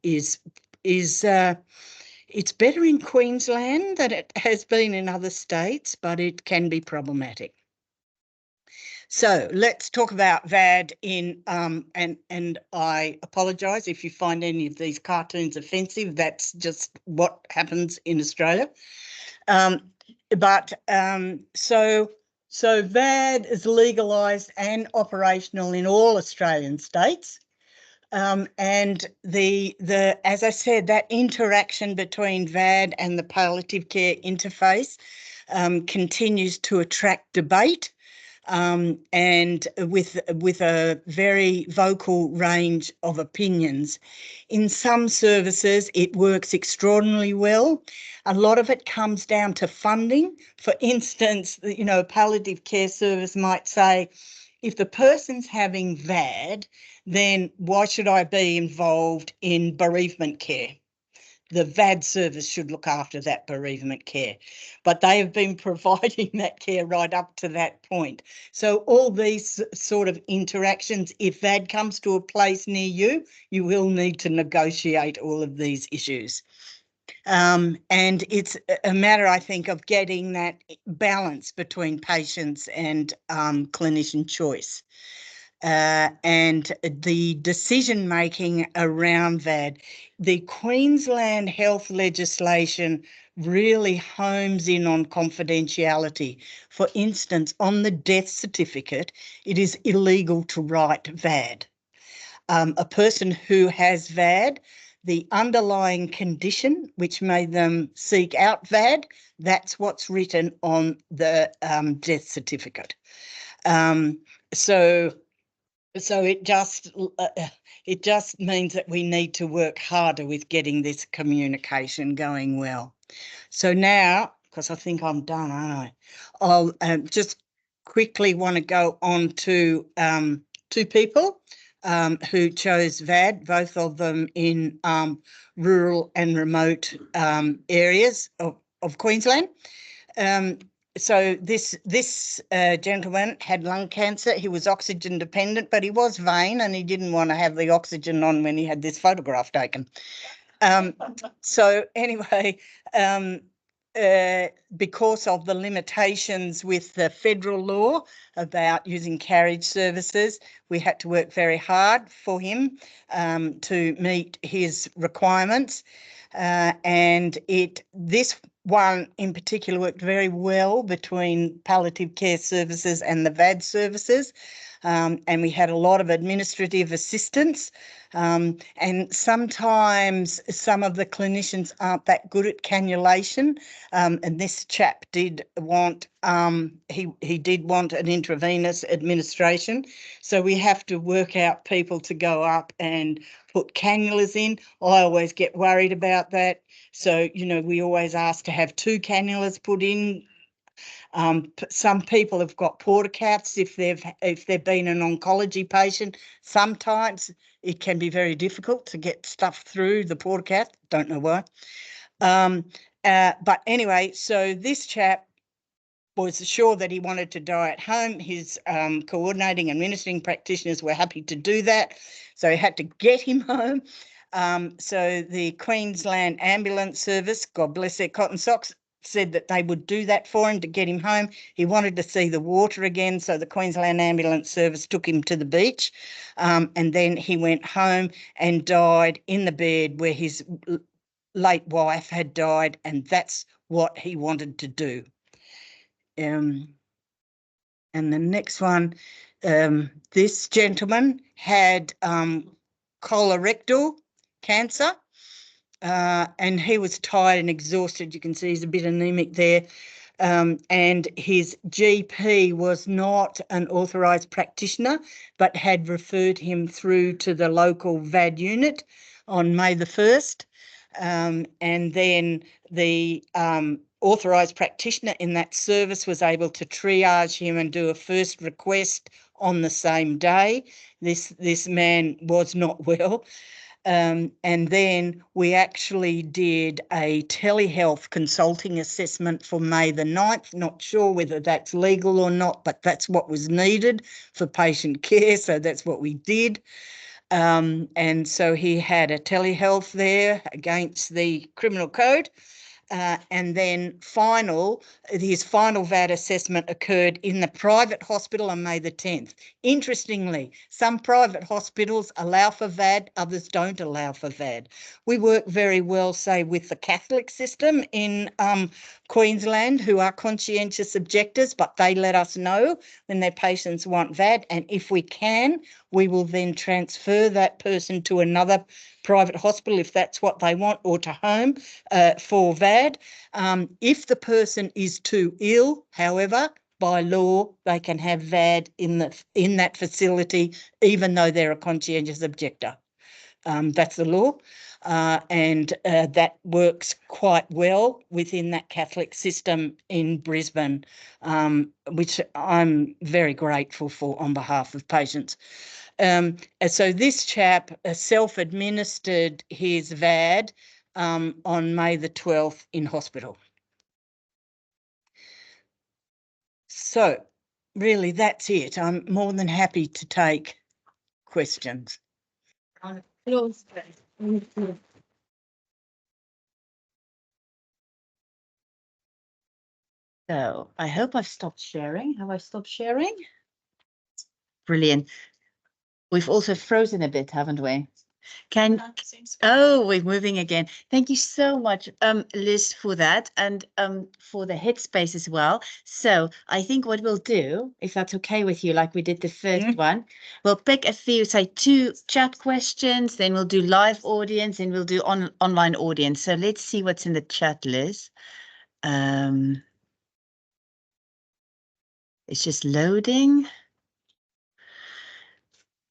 is it's better in Queensland than it has been in other states, but it can be problematic. So let's talk about VAD and I apologise if you find any of these cartoons offensive. That's just what happens in Australia. So VAD is legalised and operational in all Australian states. And as I said, that interaction between VAD and the palliative care interface continues to attract debate. and with a very vocal range of opinions. In some services, it works extraordinarily well. A lot of it comes down to funding. For instance, a palliative care service might say, if the person's having VAD, then why should I be involved in bereavement care? The VAD service should look after that bereavement care. But they have been providing that care right up to that point. So all these sort of interactions, if VAD comes to a place near you, you will need to negotiate all of these issues. And it's a matter, I think, of getting that balance between patients and clinician choice. And the decision making around that. The Queensland health legislation really homes in on confidentiality. For instance, on the death certificate, it is illegal to write VAD. A person who has VAD, the underlying condition which made them seek out VAD, that's what's written on the death certificate. So it just means that we need to work harder with getting this communication going well. So now, because I think I'm done, aren't I? I'll just quickly want to go on to two people who chose VAD, both of them in rural and remote areas of Queensland. So this gentleman had lung cancer. He was oxygen dependent, but he was vain and he didn't want to have the oxygen on when he had this photograph taken. So anyway, because of the limitations with the federal law about using carriage services, we had to work very hard for him to meet his requirements. And this one in particular worked very well between palliative care services and the VAD services. And we had a lot of administrative assistance. And sometimes some of the clinicians aren't that good at cannulation. And this chap did want, he did want an intravenous administration. So we have to work out people to go up and put cannulas in. I always get worried about that. So, we always ask to have 2 cannulas put in. Some people have got portacaths if they've been an oncology patient. Sometimes it can be very difficult to get stuff through the portacath. Don't know why. But anyway, so this chap was sure that he wanted to die at home. His coordinating and ministering practitioners were happy to do that. So he had to get him home. So the Queensland Ambulance Service, God bless their cotton socks, said that they would do that for him to get him home. He wanted to see the water again, so the Queensland Ambulance Service took him to the beach, and then he went home and died in the bed where his late wife had died, and that's what he wanted to do. And the next one, this gentleman had colorectal cancer, and he was tired and exhausted. You can see he's a bit anemic there. And his GP was not an authorised practitioner, but had referred him through to the local VAD unit on May the 1st. And then the authorised practitioner in that service was able to triage him and do a first request on the same day. This man was not well. And then we actually did a telehealth consulting assessment for May the 9th. Not sure whether that's legal or not, but that's what was needed for patient care. So that's what we did. And so he had a telehealth there against the criminal code. And then his final VAD assessment occurred in the private hospital on May the 10th. Interestingly, some private hospitals allow for VAD, others don't allow for VAD. We work very well, say, with the Catholic system in Queensland, who are conscientious objectors, but they let us know when their patients want VAD, and if we can, we will then transfer that person to another private hospital if that's what they want, or to home for VAD. If the person is too ill, however, by law, they can have VAD in that facility, even though they're a conscientious objector. That's the law, and that works quite well within that Catholic system in Brisbane, which I'm very grateful for on behalf of patients. So this chap self-administered his VAD on May the 12th in hospital. So really, that's it. I'm more than happy to take questions. So I hope I've stopped sharing. Have I stopped sharing? Brilliant. We've also frozen a bit, haven't we? We're moving again. Thank you so much, Liz, for that, and for the headspace as well. So I think what we'll do, if that's okay with you, like we did the first one, we'll pick a few, say 2 chat questions, then we'll do live audience, and we'll do online audience. So let's see what's in the chat, Liz. It's just loading.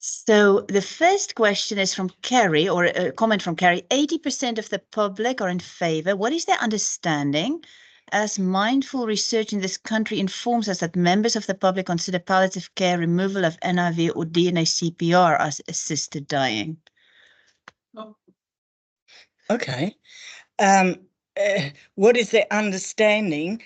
So the first question is from Carrie, or a comment from Carrie. 80% of the public are in favor. What is their understanding? As mindful research in this country informs us that members of the public consider palliative care, removal of NIV or DNA CPR as assisted dying. Okay. What is their understanding?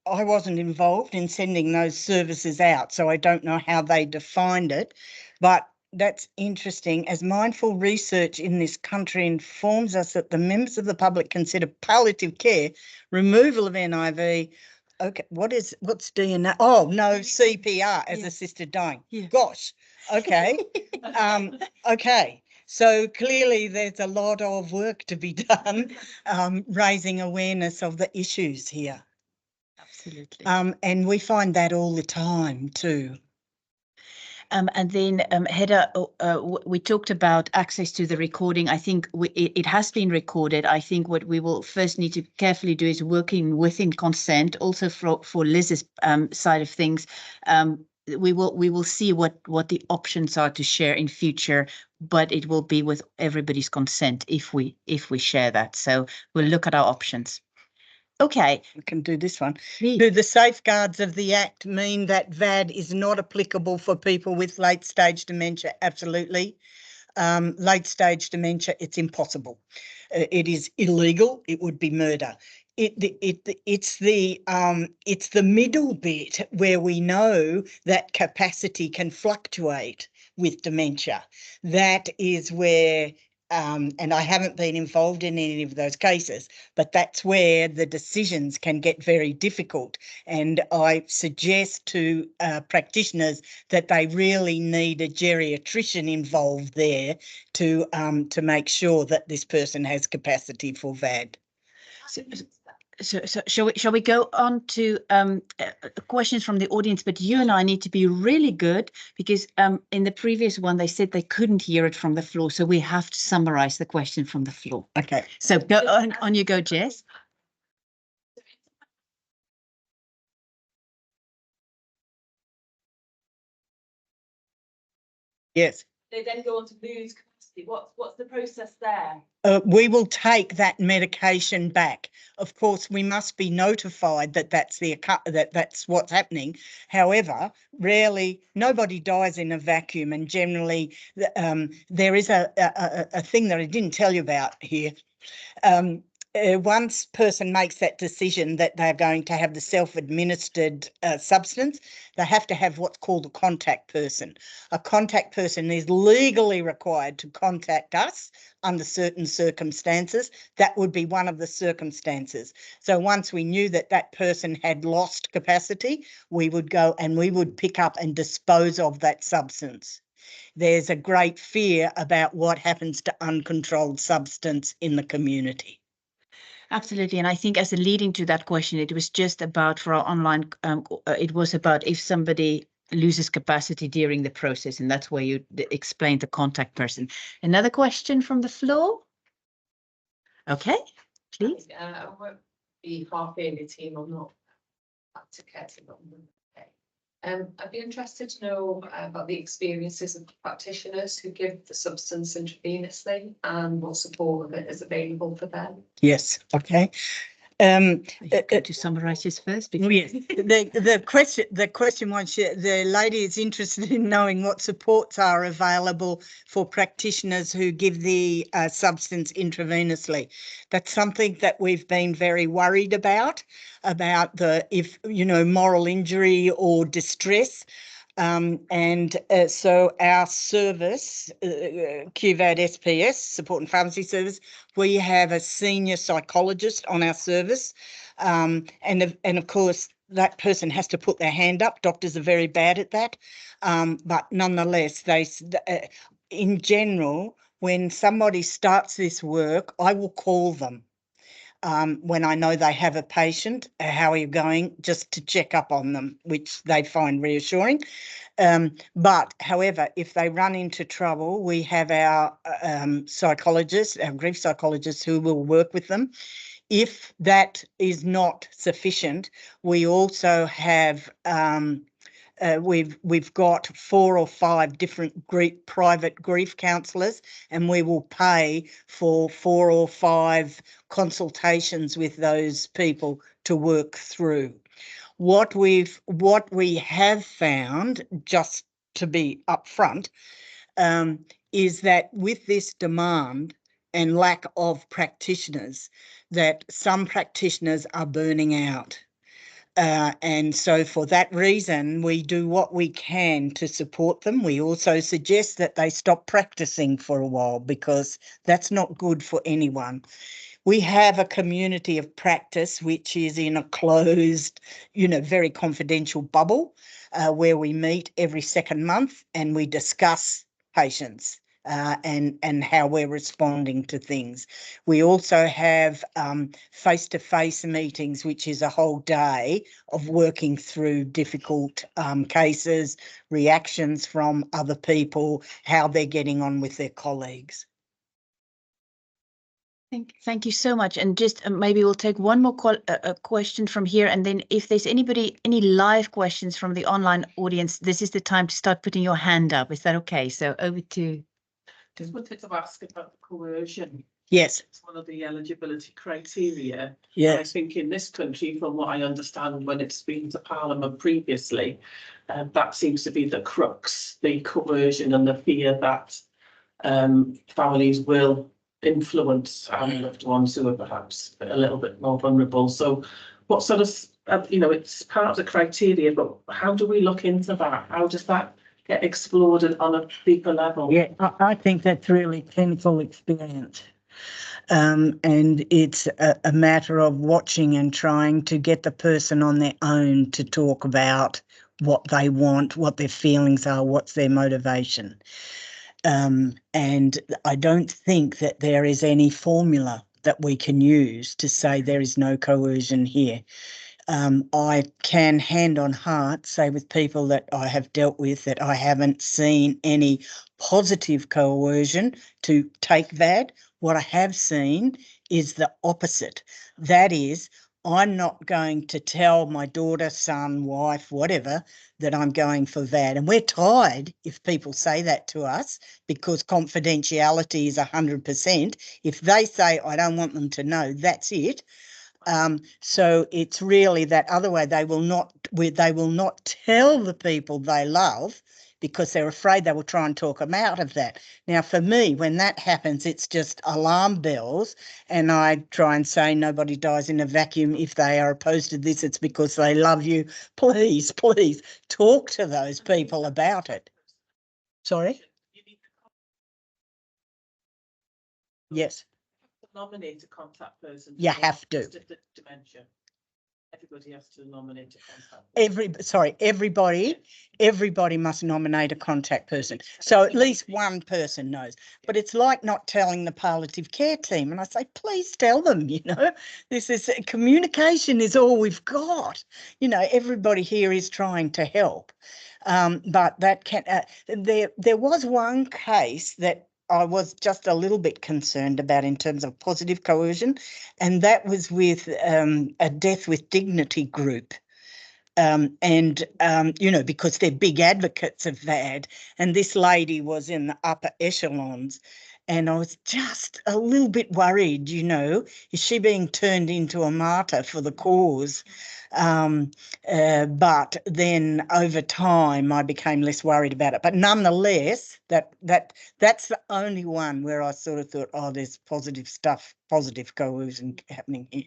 I wasn't involved in sending those services out, so I don't know how they defined it, but that's interesting. As mindful research in this country informs us that the members of the public consider palliative care, removal of NIV. Okay, what's DNA? Oh no, CPR as assisted dying. Yeah. Gosh. Okay. Okay. So clearly there's a lot of work to be done, raising awareness of the issues here. Absolutely. And we find that all the time too. And then Hedda, we talked about access to the recording. I think it has been recorded. I think what we will first need to carefully do is working within consent, also for Liz's side of things. We will see what the options are to share in future, but it will be with everybody's consent if we share that. So we'll look at our options. Okay. We can do this one. Do the safeguards of the Act mean that VAD is not applicable for people with late-stage dementia? Absolutely. Late-stage dementia, it's impossible. It is illegal. It would be murder. It's the middle bit where we know that capacity can fluctuate with dementia. That is where, and I haven't been involved in any of those cases, but that's where the decisions can get very difficult. And I suggest to practitioners that they really need a geriatrician involved there to make sure that this person has capacity for VAD. So shall we go on to questions from the audience? But you and I need to be really good, because in the previous one they said they couldn't hear it from the floor, so we have to summarize the question from the floor. Okay. So go on you go, Jess. Yes. They then go on to lose capacity. What's the process there? We will take that medication back. Of course, we must be notified that that's what's happening. However, rarely nobody dies in a vacuum, and generally there is a thing that I didn't tell you about here. Once person makes that decision that they're going to have the self-administered substance, they have to have what's called a contact person. A contact person is legally required to contact us under certain circumstances. That would be one of the circumstances. So once we knew that that person had lost capacity, we would go and we would pick up and dispose of that substance. There's a great fear about what happens to uncontrolled substance in the community. Absolutely. And I think as a leading to that question, it was just about, for our online, it was about if somebody loses capacity during the process, and that's where you explained the contact person. Another question from the floor? Okay, please. I won't be half in the team or not. to care to them. I'd be interested to know about the experiences of practitioners who give the substance intravenously and what support of it is available for them. Yes. Okay. Going to summarise this first. Yes. The question was, the lady is interested in knowing what supports are available for practitioners who give the substance intravenously. That's something that we've been very worried about if moral injury or distress. So our service, QVAD SPS, Support and Pharmacy Service, we have a senior psychologist on our service. And of course, that person has to put their hand up. Doctors are very bad at that. But nonetheless, in general, when somebody starts this work, I will call them. When I know they have a patient, how are you going, just to check up on them, which they find reassuring. But however, if they run into trouble, we have our psychologists, our grief psychologists, who will work with them. If that is not sufficient, we also have we've got 4 or 5 different private grief counsellors, and we will pay for 4 or 5 consultations with those people to work through. What we have found, just to be upfront, is that with this demand and lack of practitioners, that some practitioners are burning out. And so for that reason, we do what we can to support them. We also suggest that they stop practicing for a while, because that's not good for anyone. We have a community of practice which is in a closed, very confidential bubble, where we meet every second month and we discuss patients and how we're responding to things. We also have face-to-face meetings, which is a whole day of working through difficult cases, reactions from other people, how they're getting on with their colleagues. Thank you so much. And just maybe we'll take one more question from here. And then if there's any live questions from the online audience, this is the time to start putting your hand up. Is that okay? So over to... Just wanted to ask about the coercion. Yes. It's one of the eligibility criteria. Yes. I think in this country, from what I understand, when it's been to Parliament previously, that seems to be the crux, the coercion and the fear that families will influence our loved ones who are perhaps a little bit more vulnerable. So what sort of, it's part of the criteria, but how do we look into that? How does that get explored on a deeper level? Yeah, I think that's really clinical experience. And it's a matter of watching and trying to get the person on their own to talk about what they want, what their feelings are, what's their motivation. And I don't think that there is any formula that we can use to say there is no coercion here. I can, hand on heart, say with people that I have dealt with that I haven't seen any positive coercion to take VAD. What I have seen is the opposite. That is, I'm not going to tell my daughter, son, wife, whatever, that I'm going for VAD. And we're tired if people say that to us, because confidentiality is 100%. If they say, I don't want them to know, that's it. So it's really that other way. They will not tell the people they love, because they're afraid they will try and talk them out of that. Now, for me, when that happens, it's just alarm bells, and I try and say nobody dies in a vacuum. If they are opposed to this, it's because they love you. Please, please talk to those people about it. Sorry? Yes. Nominate a contact person. You have to. Dementia. Everybody has to nominate a contact person. Everybody must nominate a contact person. So at least one person knows. But it's like not telling the palliative care team. And I say, please tell them, this is communication is all we've got. Everybody here is trying to help. But that can, there was one case that I was just a little bit concerned about in terms of positive coercion, and that was with a Death with Dignity group. you know, because they're big advocates of VAD, and this lady was in the upper echelons. And I was just a little bit worried, you know, is she being turned into a martyr for the cause? But then over time, I became less worried about it. But nonetheless, that's the only one where I sort of thought, oh, there's positive stuff, positive coercion happening here.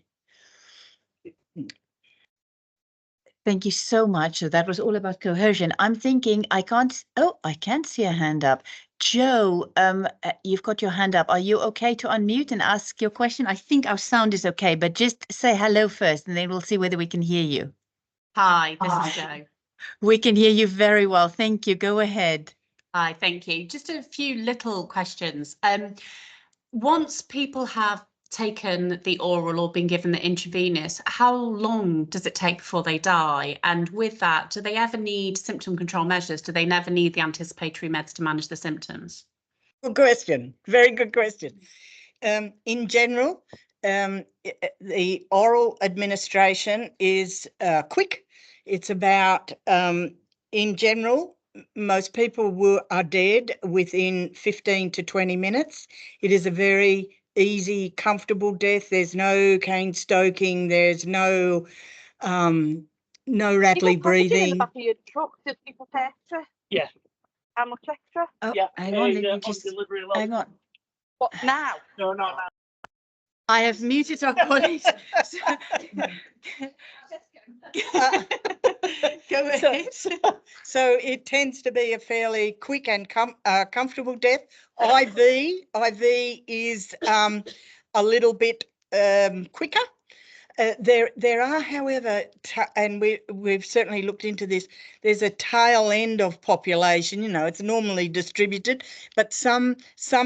Thank you so much. So that was all about coercion. I'm thinking I can see a hand up. Joe, you've got your hand up. Are you okay to unmute and ask your question? I think our sound is okay, but just say hello first and then we'll see whether we can hear you. Hi, this is Jo. We can hear you very well. Thank you. Go ahead. Hi, thank you. Just a few little questions. Once people have taken the oral or been given the intravenous, how long does it take before they die? And with that, do they ever need symptom control measures? Do they never need the anticipatory meds to manage the symptoms? Good question. Very good question. In general, the oral administration is quick. It's about, in general, most people are dead within 15 to 20 minutes. It is a very easy, comfortable death. There's no cane stoking. There's no rattly breathing. In the back of your truck, did people pay extra? Yeah. How much extra? Oh, Yeah, hang on, let me on just delivery alone. hang on. What now? No, no, no. I have muted our colleagues. Go ahead. So it tends to be a fairly quick and comfortable death. IV is a little bit quicker. There are, however, and we've certainly looked into this, there's a tail end of population, you know, it's normally distributed, but some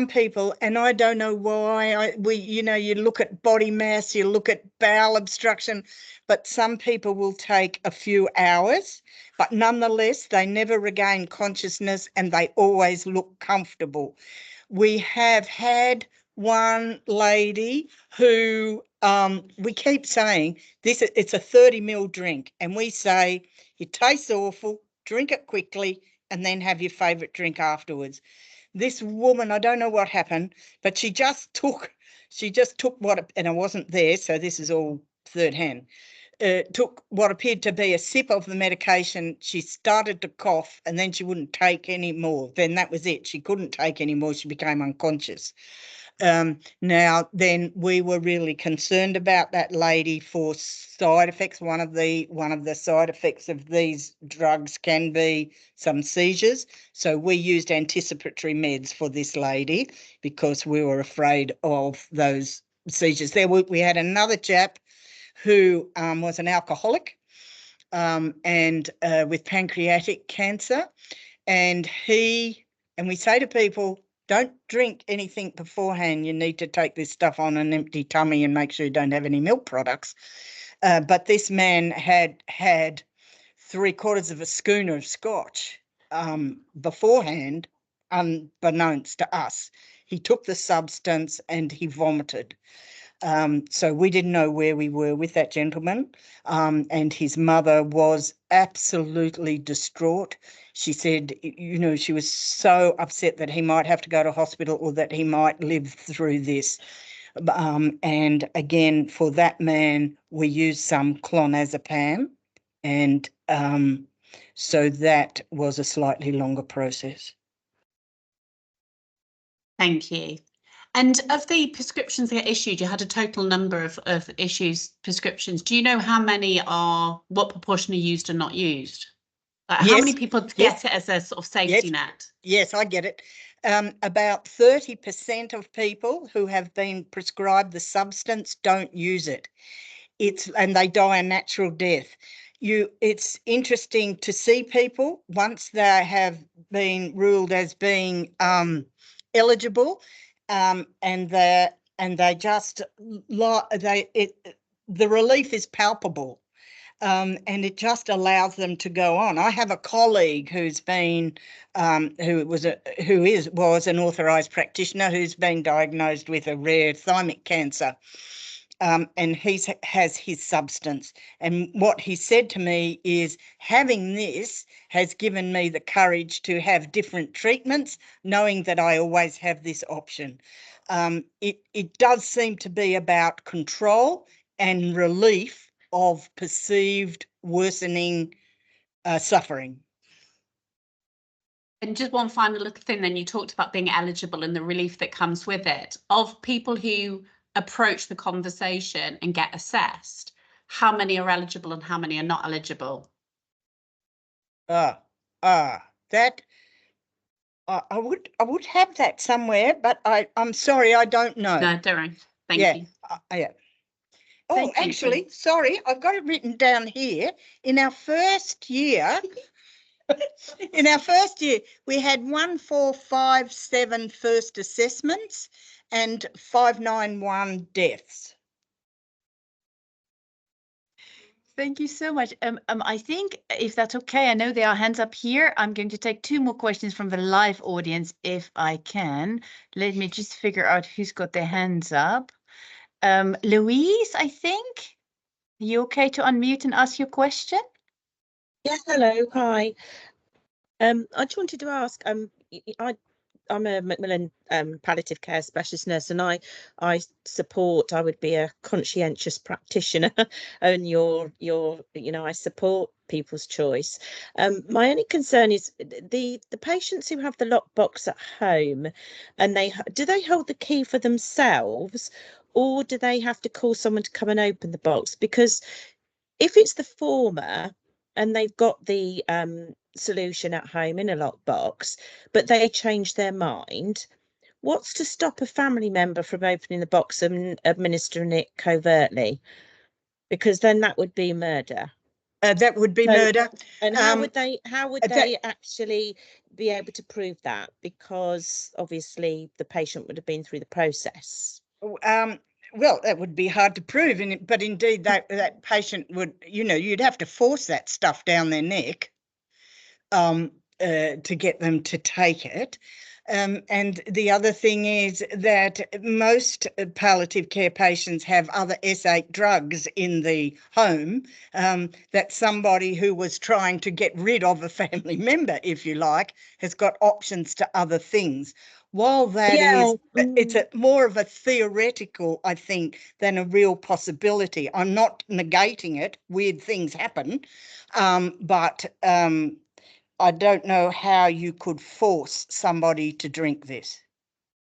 people, and I don't know why, you know, you look at body mass, you look at bowel obstruction, but some people will take a few hours, but nonetheless, they never regain consciousness and they always look comfortable. We have had one lady who we keep saying it's a 30 ml drink, and we say it tastes awful, drink it quickly and then have your favourite drink afterwards. This woman, I don't know what happened, but she just took what, and I wasn't there, so this is all third hand, took what appeared to be a sip of the medication. She started to cough and then she wouldn't take any more. Then that was it. She couldn't take any more. She became unconscious. Now, then we were really concerned about that lady for side effects. One of the side effects of these drugs can be some seizures. So we used anticipatory meds for this lady because we were afraid of those seizures. We had another chap who was an alcoholic and with pancreatic cancer, and we say to people, don't drink anything beforehand. You need to take this stuff on an empty tummy and make sure you don't have any milk products. But this man had 3/4 of a schooner of scotch beforehand, unbeknownst to us. He took the substance and he vomited. So we didn't know where we were with that gentleman, and his mother was absolutely distraught. She said, you know, she was so upset that he might have to go to hospital or that he might live through this. And again, for that man, we used some clonazepam, and so that was a slightly longer process. Thank you. And of the prescriptions that get issued, you had a total number of prescriptions. Do you know what proportion are used and not used? How many people get it as a sort of safety net? Yes, I get it. About 30% of people who have been prescribed the substance don't use it. And they die a natural death. It's interesting to see people once they have been ruled as being eligible, and they just the relief is palpable. And it just allows them to go on. I have a colleague who's been, who was an authorised practitioner who's been diagnosed with a rare thymic cancer. and has his substance. And what he said to me is, having this has given me the courage to have different treatments, knowing that I always have this option. It does seem to be about control and relief of perceived worsening suffering. And just one final little thing, then you talked about being eligible and the relief that comes with it. Of people who approach the conversation and get assessed, how many are eligible and how many are not eligible? That I would have that somewhere, but I'm sorry, I don't know. No, don't worry. Thank you. Yeah. Oh, Thank you. actually, sorry, I've got it written down here. In our first year, we had 1,457 first assessments and 591 deaths. Thank you so much. I think if that's okay, I know there are hands up here. I'm going to take 2 more questions from the live audience if I can. Let me just figure out who's got their hands up. Louise, I think. Are you okay to unmute and ask your question? Yeah, hello, hi. I just wanted to ask, I'm a Macmillan palliative care specialist nurse, and I would be a conscientious practitioner and I support people's choice. My only concern is the patients who have the lockbox at home, and do they hold the key for themselves, or do they have to call someone to come and open the box? Because if it's the former and they've got the solution at home in a lockbox, but they change their mind, what's to stop a family member from opening the box and administering it covertly? Because then that would be murder. That would be murder. And how would they actually be able to prove that? Because obviously the patient would have been through the process. Well, that would be hard to prove, but indeed that patient would, you'd have to force that stuff down their neck to get them to take it. And the other thing is that most palliative care patients have other S8 drugs in the home that somebody who was trying to get rid of a family member, if you like, has got options to other things. While that is, it's more of a theoretical, I think, than a real possibility. I'm not negating it. Weird things happen, but I don't know how you could force somebody to drink this.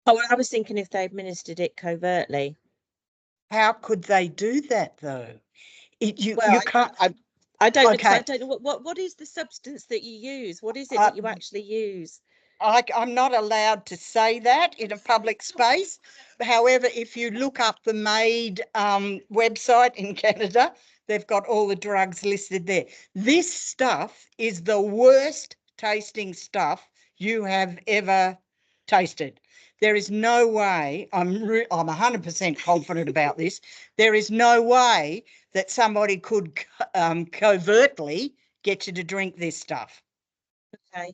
Oh, I was thinking if they administered it covertly. How could they do that, though? You can't. I don't know. Okay. I don't know what is the substance that you use. What is it that you actually use? I'm not allowed to say that in a public space. However, if you look up the MAID website in Canada, they've got all the drugs listed there. This stuff is the worst tasting stuff you have ever tasted. There is no way, I'm 100% confident about this, there is no way that somebody could covertly get you to drink this stuff. Okay.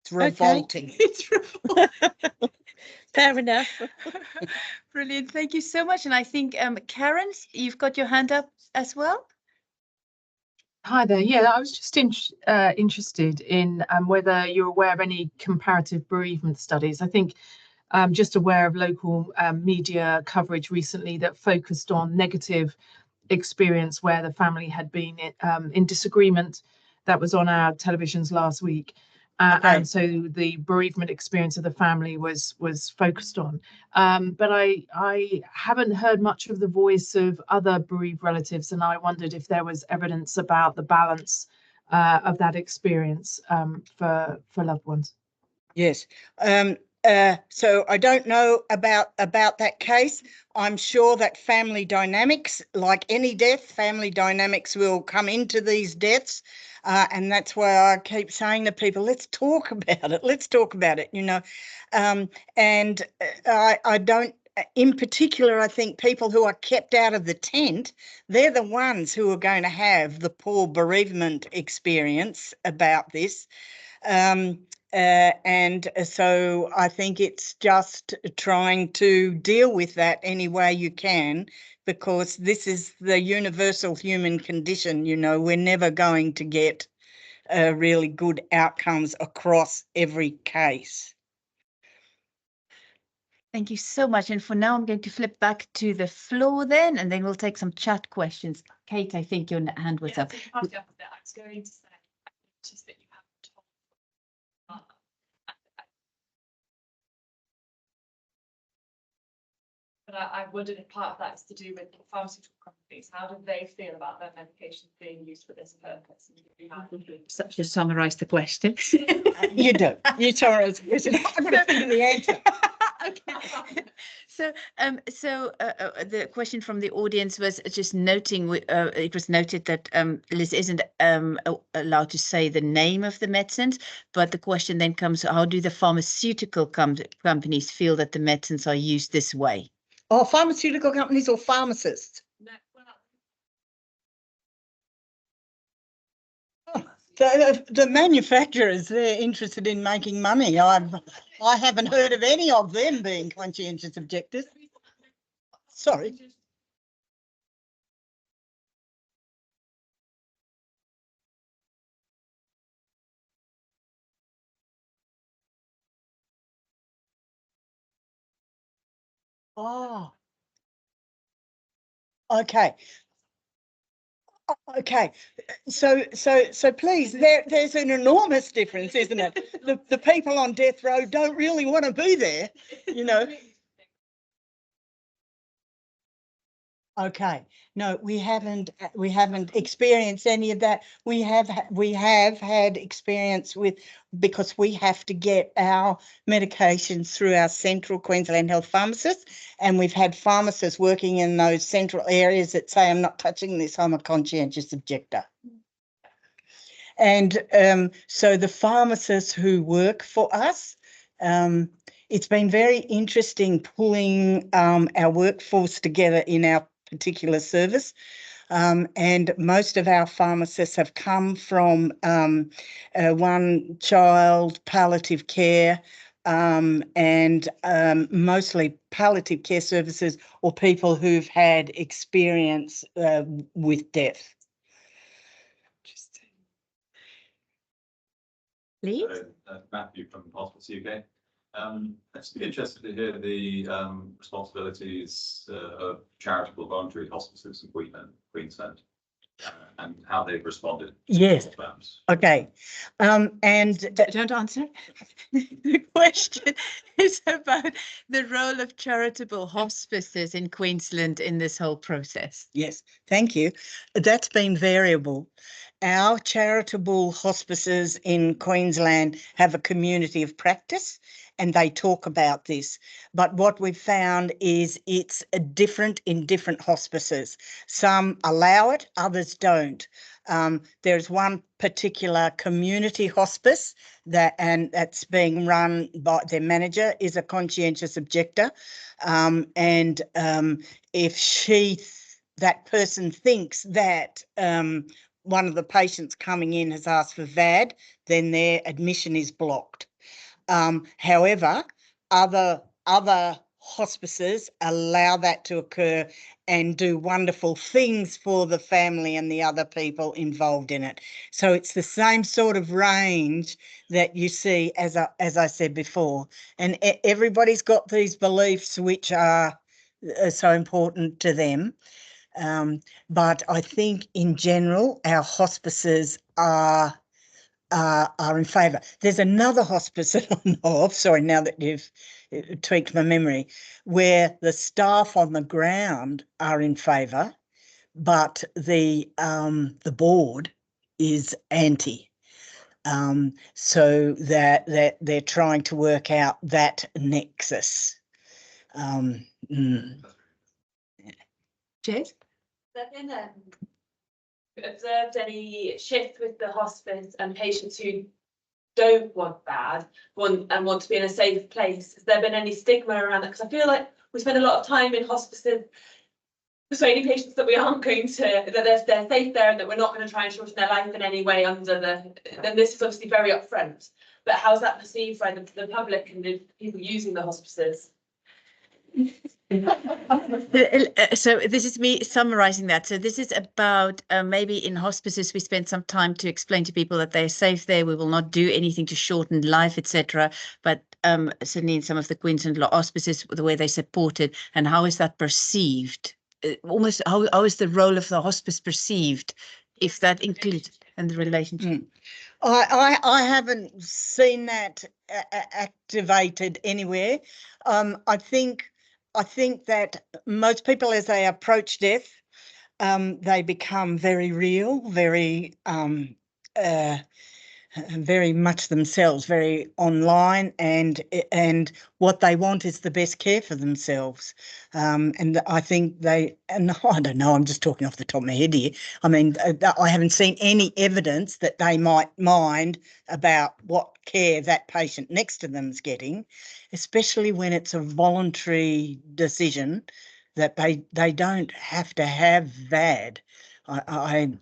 It's revolting. Okay. It's revolting. Fair enough. Brilliant. Thank you so much. And I think, Karen, you've got your hand up as well. Hi there. Yeah, I was just interested in whether you're aware of any comparative bereavement studies. I think I'm just aware of local media coverage recently that focused on negative experience where the family had been in disagreement. That was on our televisions last week. And so the bereavement experience of the family was focused on. But I haven't heard much of the voice of other bereaved relatives, and I wondered if there was evidence about the balance of that experience for loved ones. Yes. So I don't know about that case. I'm sure that family dynamics, like any death, family dynamics will come into these deaths. And that's why I keep saying to people, let's talk about it. Let's talk about it, And I don't, in particular, I think people who are kept out of the tent, they're the ones who are going to have the poor bereavement experience about this. And so I think it's just trying to deal with that any way you can, because this is the universal human condition. You know, we're never going to get really good outcomes across every case. Thank you so much. And for now, I'm going to flip back to the floor then, and then we'll take some chat questions. Kate, I think your hand was up. I was going to say, just that you haven't told. But I wondered if part of that is to do with pharmaceutical companies. How do they feel about their medications being used for this purpose? Just summarize the question. You do. You summarize the question. I'm going to think of the answer. Okay. So, the question from the audience was just noting. It was noted that Liz isn't allowed to say the name of the medicines, but the question then comes: how do the pharmaceutical companies feel that the medicines are used this way? Oh, pharmaceutical companies or pharmacists? No, The manufacturers, they're interested in making money. I haven't heard of any of them being conscientious objectors. Sorry. Oh. Okay. Okay, so please, there's an enormous difference, isn't it? The people on death row don't really want to be there, you know. Okay, no, we haven't experienced any of that. We have had experience with, because we have to get our medications through our central Queensland health pharmacists, and we've had pharmacists working in those central areas that say, I'm not touching this, I'm a conscientious objector. And so the pharmacists who work for us, it's been very interesting pulling our workforce together in our particular service. And most of our pharmacists have come from one child palliative care, and mostly palliative care services or people who've had experience with death. Lee? Matthew from Hospice UK. I'd just be interested to hear the responsibilities of charitable voluntary hospices in Queensland and how they've responded. Yes. Okay. And don't answer. The question is about the role of charitable hospices in Queensland in this whole process. Yes, thank you. That's been variable. Our charitable hospices in Queensland have a community of practice, and they talk about this. But what we've found is it's different in different hospices. Some allow it, others don't. There's one particular community hospice that's being run by their manager is a conscientious objector, and if that person thinks that one of the patients coming in has asked for VAD, then their admission is blocked. However, other hospices allow that to occur and do wonderful things for the family and the other people involved in it. So it's the same sort of range that you see, as I said before. And everybody's got these beliefs which are so important to them. But I think in general, our hospices are in favour. There's another hospice that I know of, sorry, now that you've tweaked my memory, where the staff on the ground are in favour, but the board is anti. So that they're trying to work out that nexus. Jess? Have there been observed any shift with the hospice and patients who don't want VAD and want to be in a safe place? Has there been any stigma around that? Because I feel like we spend a lot of time in hospices persuading patients that we aren't going to, that they're safe there and that we're not going to try and shorten their life in any way under then this is obviously very upfront. but how's that perceived by the public and the people using the hospices? So this is me summarizing that. So this is about maybe in hospices we spend some time to explain to people that they're safe there. We will not do anything to shorten life, etc. But certainly in some of the Queensland law hospices, the way they support it, and how is that perceived? Almost how is the role of the hospice perceived, if that includes and the relationship? I haven't seen that activated anywhere. I think that most people, as they approach death, they become very real, very much themselves, very online, and what they want is the best care for themselves. And I think and I don't know, I'm just talking off the top of my head here. I mean, I haven't seen any evidence that they might mind about what care that patient next to them is getting, especially when it's a voluntary decision that they don't have to have VAD. I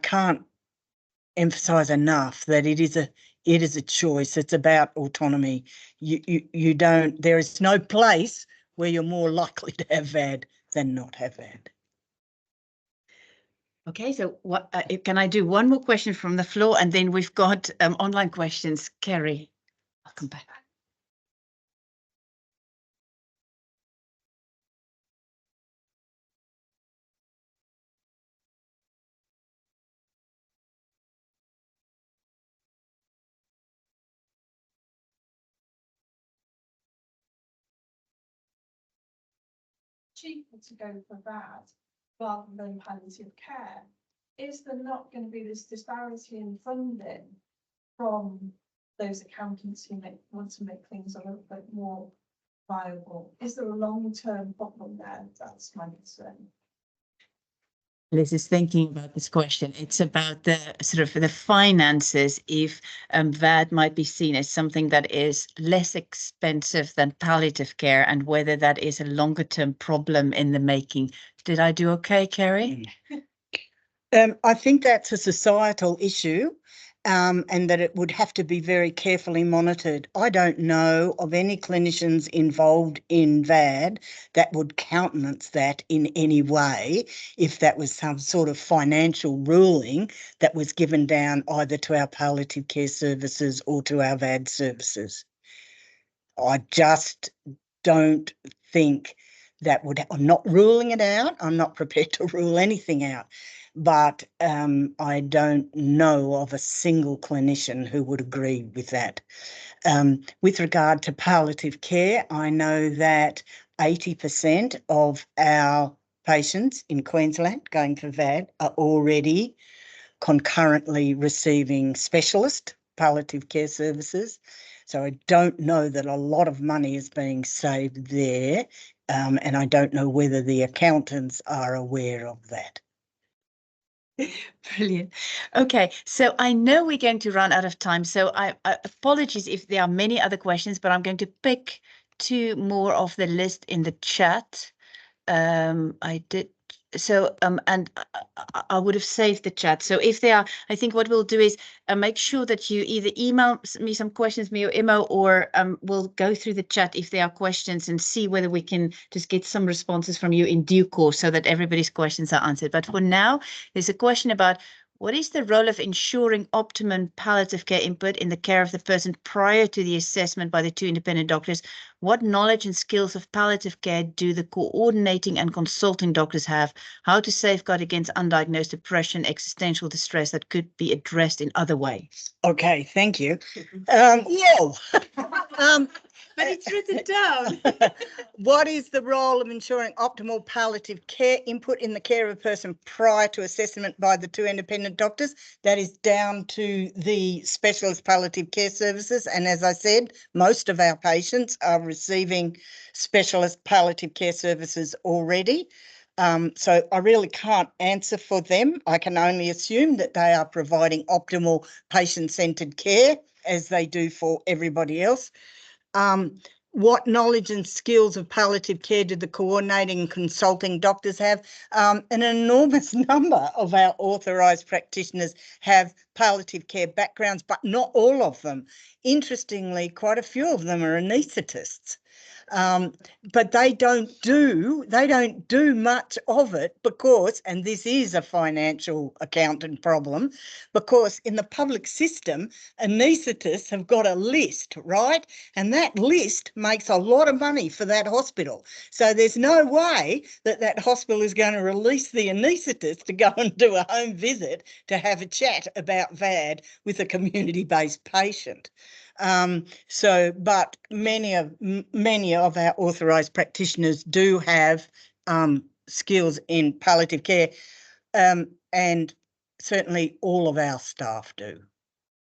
can't emphasize enough that it is a choice. It's about autonomy. You don't, there is no place where you're more likely to have VAD than not have VAD. Okay, so what can I do one more question from the floor, and then we've got online questions. Kerry, I'll come back. Cheaper to go for VAD rather than palliative care. Is there not going to be this disparity in funding from those accountants who want to make things a little bit more viable? Is there a long-term problem there? That's my concern. Liz is thinking about this question. It's about the sort of the finances, if VAD might be seen as something that is less expensive than palliative care, and whether that is a longer term problem in the making. Did I do okay, Kerry? I think that's a societal issue, and that it would have to be very carefully monitored. I don't know of any clinicians involved in VAD that would countenance that in any way if that was some sort of financial ruling that was given down either to our palliative care services or to our VAD services. I just don't think that would, I'm not ruling it out. I'm not prepared to rule anything out, but I don't know of a single clinician who would agree with that. With regard to palliative care, I know that 80% of our patients in Queensland going for VAD are already concurrently receiving specialist palliative care services. So I don't know that a lot of money is being saved there, and I don't know whether the accountants are aware of that. Brilliant. Okay, so I know we're going to run out of time, so I apologies if there are many other questions, but I'm going to pick two more off the list in the chat. I did so, and I would have saved the chat. So if there are, I think what we'll do is make sure that you either email me some questions, me or Imo, or we'll go through the chat if there are questions and see whether we can just get some responses from you in due course so that everybody's questions are answered. But for now, there's a question about what is the role of ensuring optimum palliative care input in the care of the person prior to the assessment by the two independent doctors? What knowledge and skills of palliative care do the coordinating and consulting doctors have? How to safeguard against undiagnosed depression, existential distress that could be addressed in other ways? Okay, thank you. Whoa. But it's written down. What is the role of ensuring optimal palliative care input in the care of a person prior to assessment by the two independent doctors? That is down to the specialist palliative care services. And as I said, most of our patients are receiving specialist palliative care services already. So I really can't answer for them. I can only assume that they are providing optimal patient-centred care as they do for everybody else. What knowledge and skills of palliative care do the coordinating and consulting doctors have? An enormous number of our authorised practitioners have palliative care backgrounds, but not all of them. Interestingly, quite a few of them are anaesthetists. But they don't do much of it because, and this is a financial accountant problem, because in the public system, anaesthetists have got a list, right? And that list makes a lot of money for that hospital. So there's no way that that hospital is going to release the anaesthetist to go and do a home visit to have a chat about VAD with a community-based patient. But many of our authorised practitioners do have skills in palliative care, and certainly all of our staff do.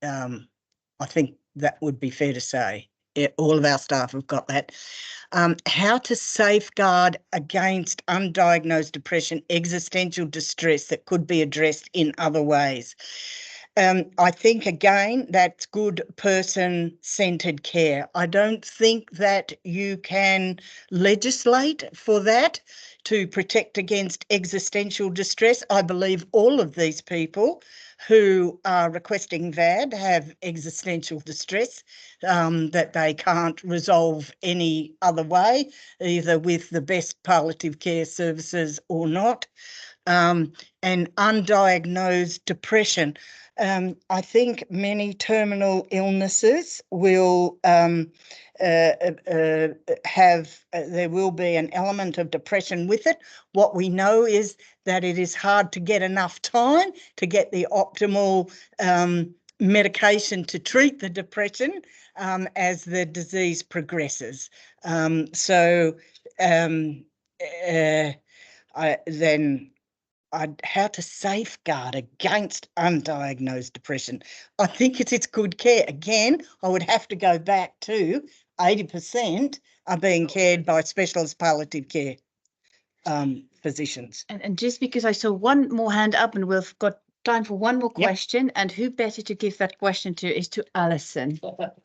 I think that would be fair to say. All of our staff have got that. How to safeguard against undiagnosed depression, existential distress that could be addressed in other ways. I think, again, that's good person-centred care. I don't think that you can legislate for that to protect against existential distress. I believe all of these people who are requesting VAD have existential distress that they can't resolve any other way, either with the best palliative care services or not. And undiagnosed depression. I think many terminal illnesses will there will be an element of depression with it. What we know is that it is hard to get enough time to get the optimal medication to treat the depression as the disease progresses. How to safeguard against undiagnosed depression. I think it's good care. Again, I would have to go back to 80% are being cared by specialist palliative care physicians. And just because I saw one more hand up and we've got time for one more question, and who better to give that question to is to Alison.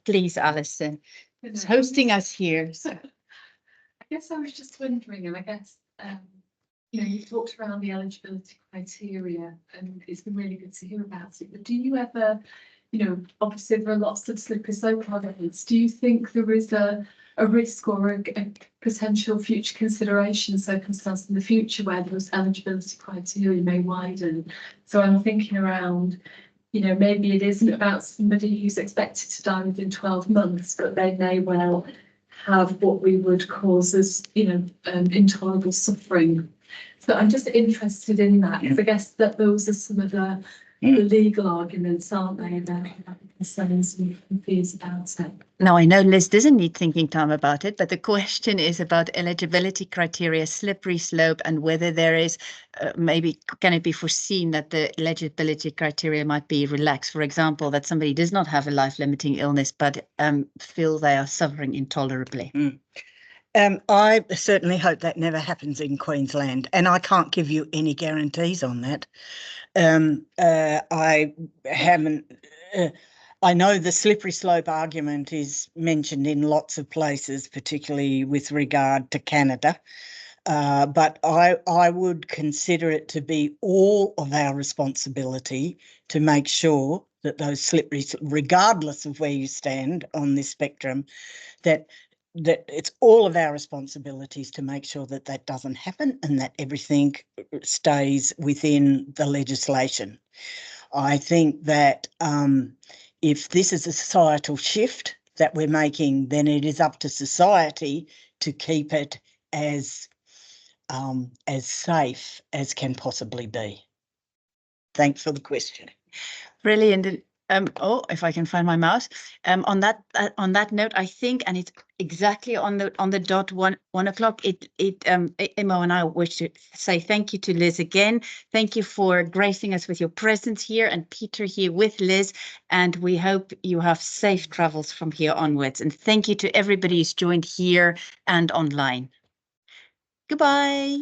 Please, Alison, who's hosting us here. So, I guess I was just wondering, and I guess you know, you've talked around the eligibility criteria, and it's been really good to hear about it. But do you ever, you know, obviously there are lots of slippery slope arguments. Do you think there is a risk or a potential future consideration circumstance in the future where those eligibility criteria may widen? So I'm thinking around, you know, maybe it isn't about somebody who's expected to die within 12 months, but they may well have what we would cause as, you know, intolerable suffering. So I'm just interested in that, because I guess that those are some of the legal arguments, aren't they, about concerns and fears about it. Now, I know Liz doesn't need thinking time about it, but the question is about eligibility criteria, slippery slope, and whether there is maybe can it be foreseen that the eligibility criteria might be relaxed. For example, that somebody does not have a life-limiting illness, but feel they are suffering intolerably. I certainly hope that never happens in Queensland, and I can't give you any guarantees on that. I haven't. I know the slippery slope argument is mentioned in lots of places, particularly with regard to Canada. But I would consider it to be all of our responsibility to make sure that those slippery, regardless of where you stand on this spectrum, that it's all of our responsibilities to make sure that that doesn't happen and that everything stays within the legislation. I think that if this is a societal shift that we're making, then it is up to society to keep it as safe as can possibly be. Thanks for the question. Brilliant. Oh, if I can find my mouse. On that note, I think, and it's exactly on the dot 1 o'clock. Imo and I wish to say thank you to Liz again. Thank you for gracing us with your presence here, and Peter here with Liz. And we hope you have safe travels from here onwards. And thank you to everybody who's joined here and online. Goodbye.